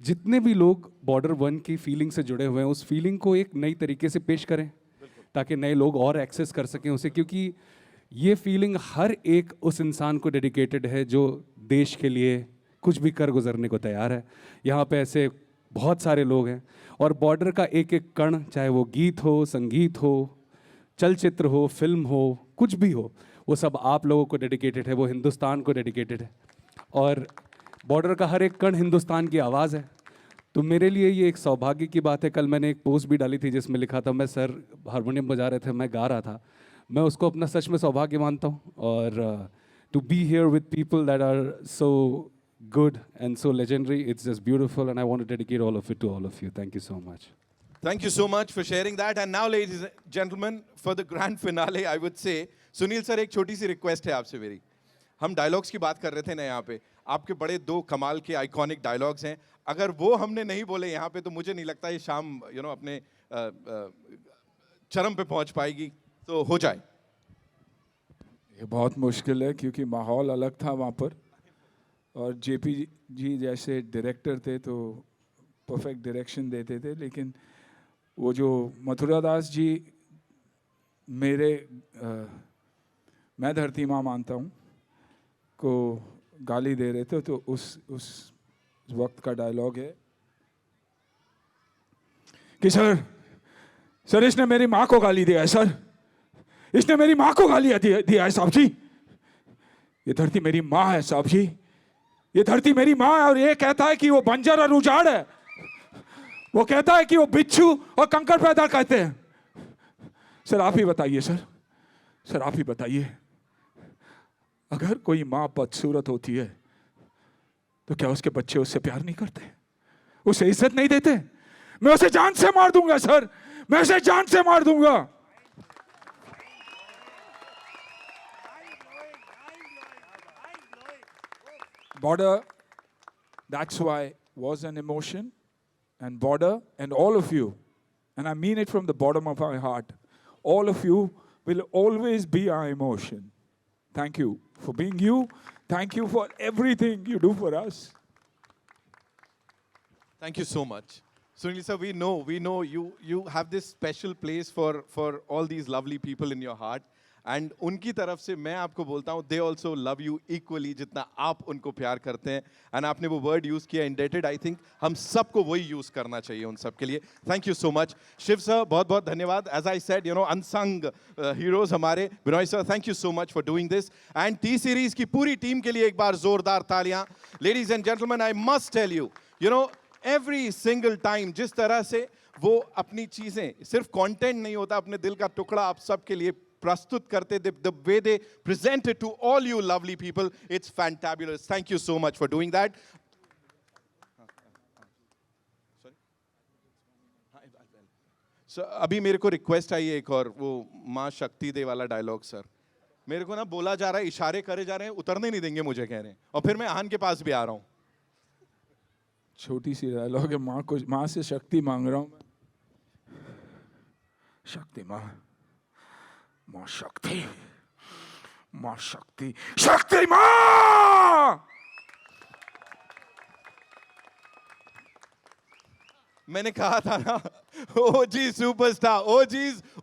जितने भी लोग बॉर्डर 1 की फीलिंग से जुड़े हुए हैं, उस फीलिंग को एक नई तरीके से पेश करें ताकि नए लोग और एक्सेस कर सकें उसे, क्योंकि ये फीलिंग हर एक उस इंसान को डेडिकेटेड है जो देश के लिए कुछ भी कर गुजरने को तैयार है। यहाँ पे ऐसे बहुत सारे लोग हैं, और बॉर्डर का एक एक कण, चाहे वो गीत हो, संगीत हो, चलचित्र हो, फिल्म हो, कुछ भी हो, वो सब आप लोगों को डेडिकेटेड है, वो हिंदुस्तान को डेडिकेटेड है, और बॉर्डर का हर एक कण हिंदुस्तान की आवाज़ है। तो मेरे लिए ये एक सौभाग्य की बात है। कल मैंने एक पोस्ट भी डाली थी जिसमें लिखा था, मैं सर हारमोनियम बजा रहे थे, मैं गा रहा था, मैं उसको अपना सच में सौभाग्य मानता हूँ। और to be here with people that are so good and so legendary, it's just beautiful, and I want to dedicate all of it to all of you. Thank you so much.
Thank you so much for sharing that. And now, ladies and gentlemen, for the grand finale, I would say, Sunil sir, एक छोटी सी request है आपसे मेरी। हम dialogues की बात कर रहे थे ना यहाँ पे, आपके बड़े 2 कमाल के आइकॉनिक डायलॉग्स हैं, अगर वो हमने नहीं बोले यहाँ पे तो मुझे नहीं लगता ये शाम अपने चरम पे पहुँच पाएगी, तो हो जाए।
ये बहुत मुश्किल है क्योंकि माहौल अलग था वहाँ पर, और जेपी जी जैसे डायरेक्टर थे तो परफेक्ट डायरेक्शन देते थे, लेकिन वो जो मथुरा दास जी मैं धरती माँ मानता हूँ को गाली दे रहे थे, तो उस वक्त का डायलॉग है कि सर इसने मेरी माँ को गाली दिया है, सर इसने मेरी माँ को गाली दिया है साहब जी, ये धरती मेरी माँ है साहब जी, ये धरती मेरी माँ है, और ये कहता है कि वो बंजर और उजाड़ है, वो कहता है कि वो बिच्छू और कंकड़ पैदा करते हैं। सर आप ही बताइए, सर आप ही बताइए, अगर कोई माँ बदसूरत होती है तो क्या उसके बच्चे उससे प्यार नहीं करते, उसे इज्जत नहीं देते? मैं उसे जान से मार दूंगा सर, मैं उसे जान से मार दूंगा। Border, that's why was an emotion, and Border and all of you, and I mean it from the bottom of my heart, all of you will always be our emotion. Thank you for being you. Thank you for everything you do for us.
Thank you so much. Sunil sir, we know you have this special place for all these lovely people in your heart. And उनकी तरफ से मैं आपको बोलता हूँ, they also love you equally जितना आप उनको प्यार करते हैं। And आपने वो word use किया indebted, I think हम सबको वही use करना चाहिए उन सब के लिए। Thank you so much. Shiv sir बहुत बहुत धन्यवाद। As I said, unsung heroes हमारे Binoy sir, thank you so much for doing this. And T series की पूरी टीम के लिए एक बार जोरदार तालियां। Ladies and gentlemen, I must tell you, every single time जिस तरह से वो अपनी चीजें, सिर्फ content नहीं होता, अपने दिल का टुकड़ा आप सब के लिए प्रस्तुत करते, the way they present it to all you lovely people, it's fantabulous. Thank you so much for doing that. So, अभी मेरे को रिक्वेस्ट आई है एक और, वो माँ शक्ति दे वाला डायलॉग सर, मेरे को ना बोला जा रहा है, इशारे करे जा रहे हैं, उतरने नहीं देंगे मुझे कह रहे हैं, और फिर मैं आहान के पास भी आ रहा हूँ।
छोटी सी डायलॉग है, माँ से शक्ति मांग रहा हूँ। शक्ति माँ शक्ति, माँ शक्ति, शक्ति माँ।
मैंने कहा था ना, ओजी सुपरस्टार,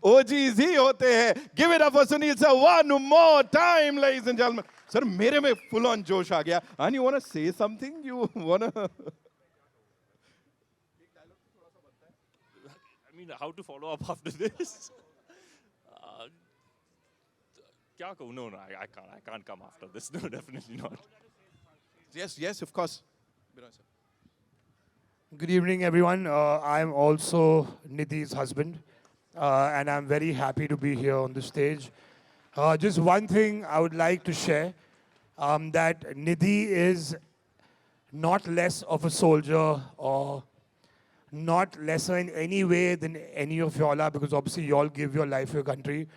ओजीज ही होते हैं. Give it up for Sunil sir one more time, ladies and gentlemen. Sir मेरे में फुल ऑन जोश आ गया. And you wanna say something? You wanna?
I mean, how to follow up after this? क्या कहूँ? No, I can't come after this. No, definitely not.
Yes, of course.
Good evening, everyone. I'm also Nidhi's husband, and I'm very happy to be here on the stage. Just one thing I would like to share, that Nidhi is not less of a soldier or not lesser in any way than any of y'all are, because obviously y'all give your life for your country.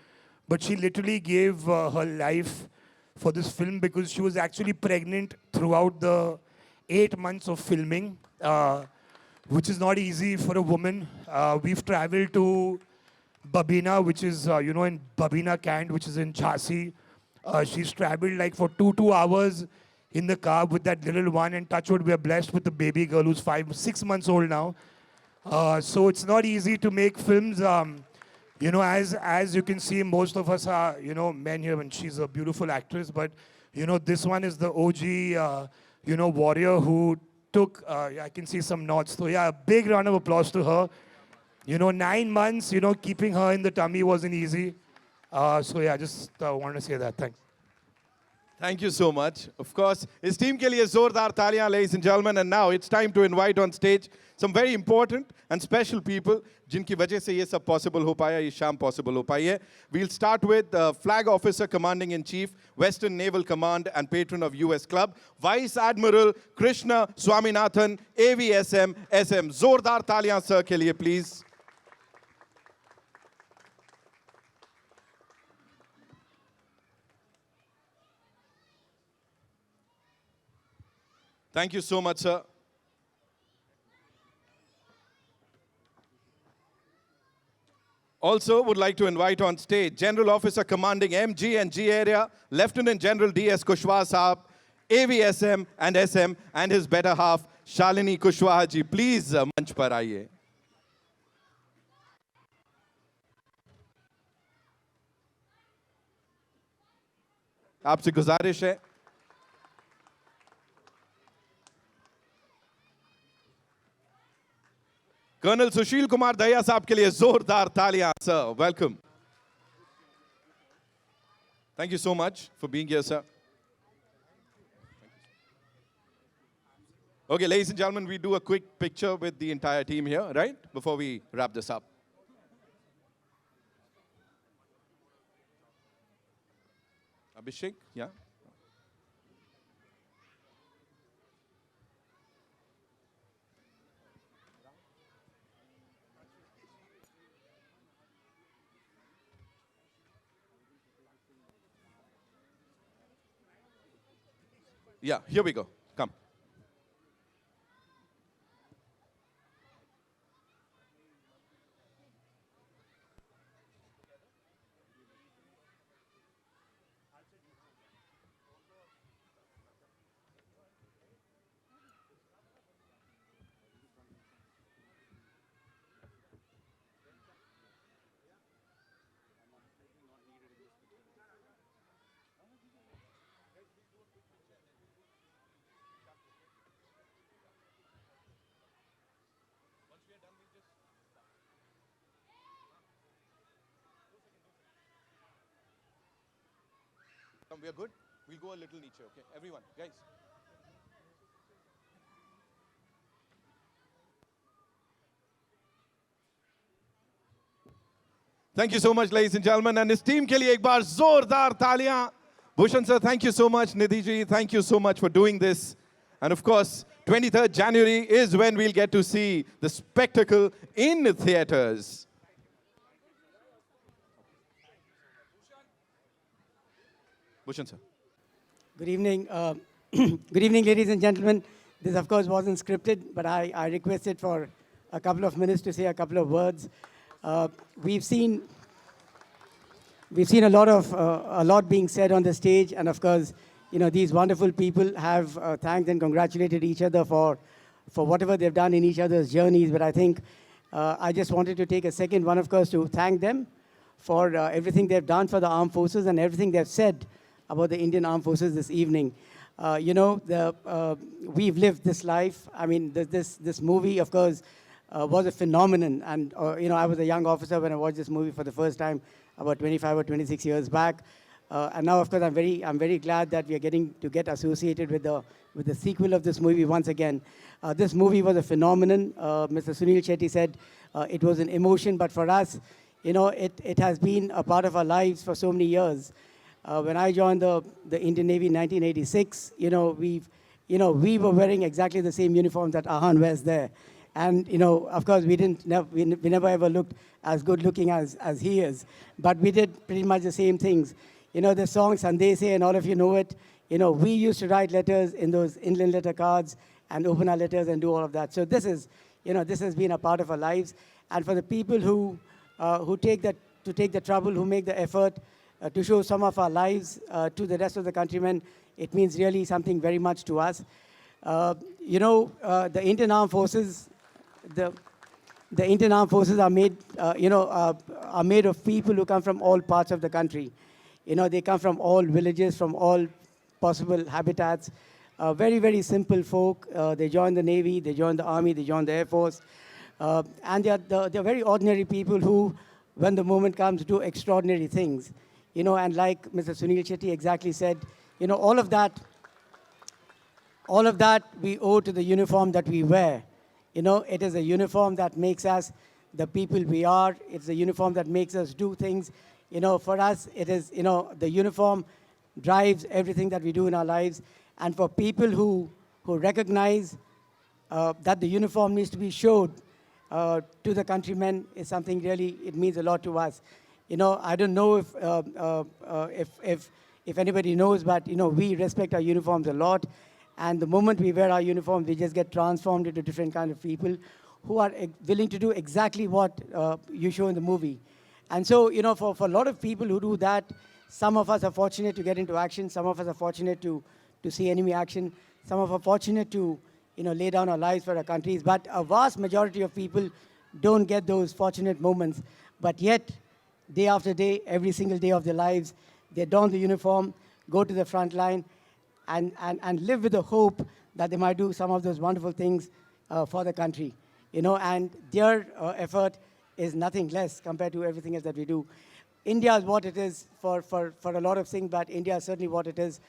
But she literally gave her life for this film because she was actually pregnant throughout the 8 months of filming, which is not easy for a woman. We've traveled to Babina, which is, in Babina Cant, which is in Jhansi. She's traveled like for two hours in the car with that little one, and touch wood, we are blessed with a baby girl who's 6 months old now. So it's not easy to make films. As you can see, most of us are, men here, and she's a beautiful actress. But, this one is the OG, warrior who took, I can see some nods. So, yeah, a big round of applause to her. 9 months, keeping her in the tummy wasn't easy. So, yeah, just wanted to say that. Thanks.
Thank you so much. Of course, his team ke liye zordar taaliyan, ladies and gentlemen. And now it's time to invite on stage some very important and special people जिनकी वजह से ये सब possible हो पाया, ये शाम possible हो पाई है. We'll start with Flag Officer Commanding in Chief, Western Naval Command and patron of US Club, Vice Admiral Krishna Swaminathan, AVSM SM. जोरदार तालियां sir के लिए please. Thank you so much, sir. Also, would like to invite on stage General Officer Commanding MG and G Area, Lieutenant General D.S. Kushwaha Saab, AVSM and SM, and his better half, Shalini Kushwaha ji. Please, मंच पर आइए. आपसे गुजारिश है. Colonel Sushil Kumar Daya साहब के लिए जोरदार तालियां, sir. Welcome. Thank you so much for being here, sir. Okay, ladies and gentlemen, we do a quick picture with the entire team here, right? Before we wrap this up. Abhishek, yeah? Yeah, here we go. Come. We are good. We'll go a little niche, okay? Everyone, guys. Thank you so much, ladies and gentlemen. And his team ke liye ek baar zordar taaliyan. Bhushan sir, thank you so much. Nidhi ji, thank you so much for doing this. And of course, 23rd January is when we'll get to see the spectacle in the theaters. Bhushan sir.
Good evening. Good evening, ladies and gentlemen. This, of course, wasn't scripted, but I requested for a couple of minutes to say a couple of words. We've seen we've seen a lot being said on the stage, and of course, you know, these wonderful people have thanked and congratulated each other for whatever they've done in each other's journeys. But I think I just wanted to take a second, one of course, to thank them for everything they've done for the armed forces and everything they've said about the Indian Armed Forces this evening. You know, we've lived this life. I mean, this movie, of course, was a phenomenon. And, you know, I was a young officer when I watched this movie for the first time about 25 or 26 years back. And now, of course, I'm very glad that we are getting to get associated with the sequel of this movie once again. This movie was a phenomenon. Mr. Sunil Shetty said it was an emotion, but for us, you know, it has been a part of our lives for so many years. When I joined the Indian Navy in 1986, you know, we were wearing exactly the same uniforms that Ahan wears there. And, you know, of course, we never ever looked as good looking as he is. But we did pretty much the same things. You know, the song Sandese, and all of you know it. You know, we used to write letters in those inland letter cards and open our letters and do all of that. So this is, you know, this has been a part of our lives. And for the people who take the trouble, who make the effort to show some of our lives to the rest of the countrymen, it means really something very much to us. You know, the Indian Armed Forces, the Indian Armed Forces are made, are made of people who come from all parts of the country. You know, they come from all villages, from all possible habitats. Very, very simple folk. They join the Navy, they join the Army, they join the Air Force. And they're very ordinary people who, when the moment comes, do extraordinary things. You know, and like Mr. Sunil Shetty exactly said, you know, all of that we owe to the uniform that we wear. You know, it is a uniform that makes us the people we are. It's a uniform that makes us do things. You know, for us, it is, you know, the uniform drives everything that we do in our lives. And for people who recognize that the uniform needs to be showed to the countrymen is something really, it means a lot to us. You know, I don't know if anybody knows, but, you know, we respect our uniforms a lot. And the moment we wear our uniforms, we just get transformed into different kind of people who are willing to do exactly what you show in the movie. And so, you know, for a lot of people who do that, some of us are fortunate to get into action. Some of us are fortunate to see enemy action. Some of us are fortunate to, you know, lay down our lives for our countries. But a vast majority of people don't get those fortunate moments. But yet, day after day, every single day of their lives, they don the uniform, go to the front line, and live with the hope that they might do some of those wonderful things for the country. You know, and their effort is nothing less compared to everything else that we do. India is what it is for a lot of things, but India is certainly what it is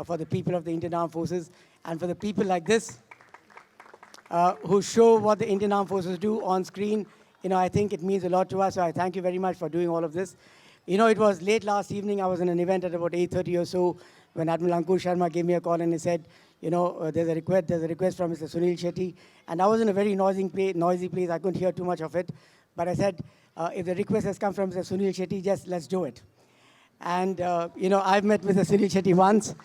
for the people of the Indian Armed Forces. And for the people like this, who show what the Indian Armed Forces do on screen, you know, I think it means a lot to us. So I thank you very much for doing all of this. You know, it was late last evening. I was in an event at about 8:30 or so when Admiral Ankur Sharma gave me a call and he said, you know, there's a request from Mr. Sunil Shetty. And I was in a very noisy place. I couldn't hear too much of it. But I said, if the request has come from Mr. Sunil Shetty, just let's do it. And, you know, I've met Mr. Sunil Shetty once.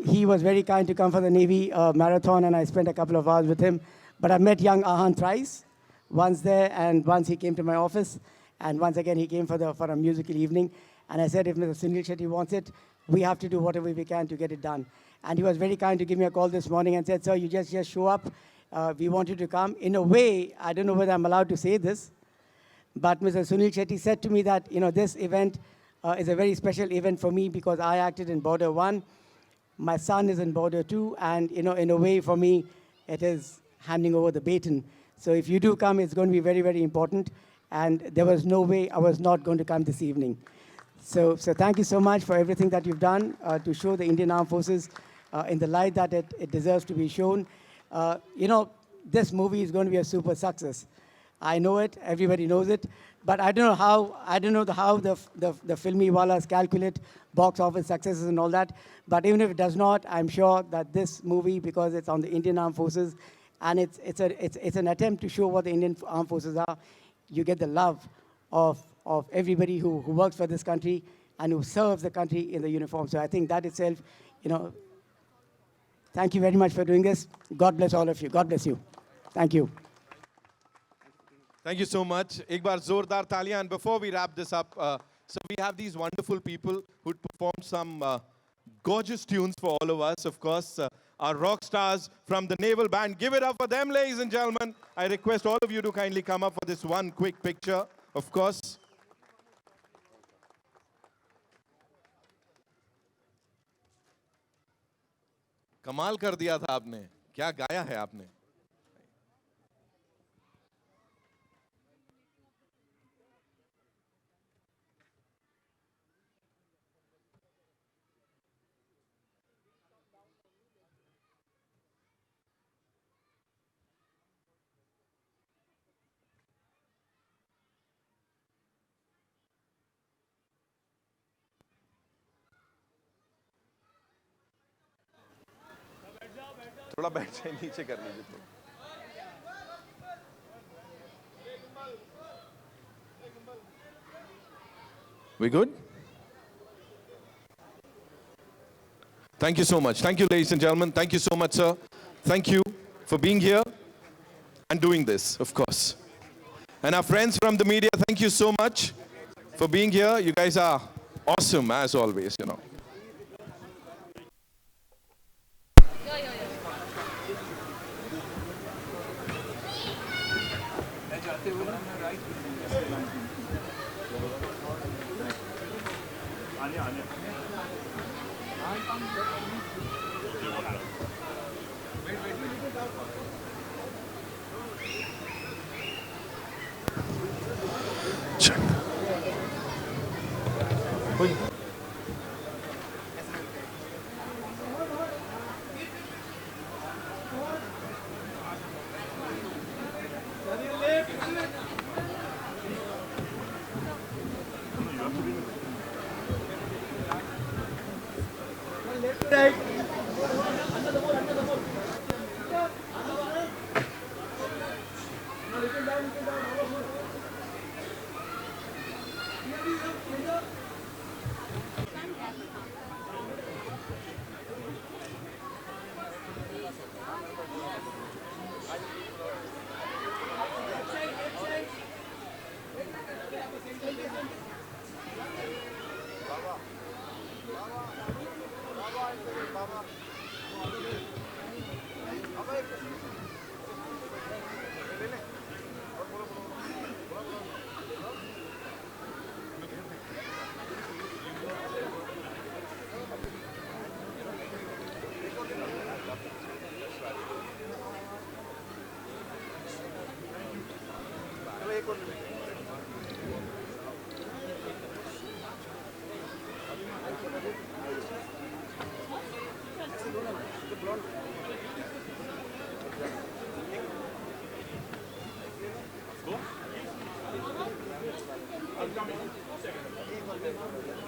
He was very kind to come for the Navy marathon, and I spent a couple of hours with him. But I met young Ahan thrice, once there, and once he came to my office. And once again, he came for a musical evening. And I said, if Mr. Sunil Shetty wants it, we have to do whatever we can to get it done. And he was very kind to give me a call this morning and said, sir, you just show up. We want you to come. In a way, I don't know whether I'm allowed to say this, but Mr. Sunil Shetty said to me that, you know, this event is a very special event for me because I acted in Border 1. My son is in Border 2. And, you know, in a way, for me, it is handing over the baton. So if you do come, it's going to be very, very important. And there was no way I was not going to come this evening. So thank you so much for everything that you've done to show the Indian Armed Forces in the light that it deserves to be shown. You know, this movie is going to be a super success. I know it, everybody knows it, but I don't know how the Filmiwalas calculate box office successes and all that. But even if it does not, I'm sure that this movie, because it's on the Indian Armed Forces, and it's an attempt to show what the Indian Armed Forces are, you get the love of everybody who works for this country and who serves the country in the uniform. So I think that itself, you know, thank you very much for doing this. God bless all of you. God bless you. Thank you.
Thank you so much. एक बार जोरदार तालियां. And before we wrap this up, So we have these wonderful people who performed some gorgeous tunes for all of us. Of course, our rock stars from the Naval Band. Give it up for them, ladies and gentlemen. I request all of you to kindly come up for this one quick picture, of course. कमाल कर दिया था आपने, क्या गाया है आपने. थोड़ा बैठ जाए, नीचे कर लीजिए थोड़ा. We good? Thank you so much. Thank you, ladies and gentlemen. Thank you so much, sir. Thank you for being here and doing this, of course. And our friends from the media, thank you so much for being here. You guys are awesome, as always, you know.
I'm coming. 2 seconds.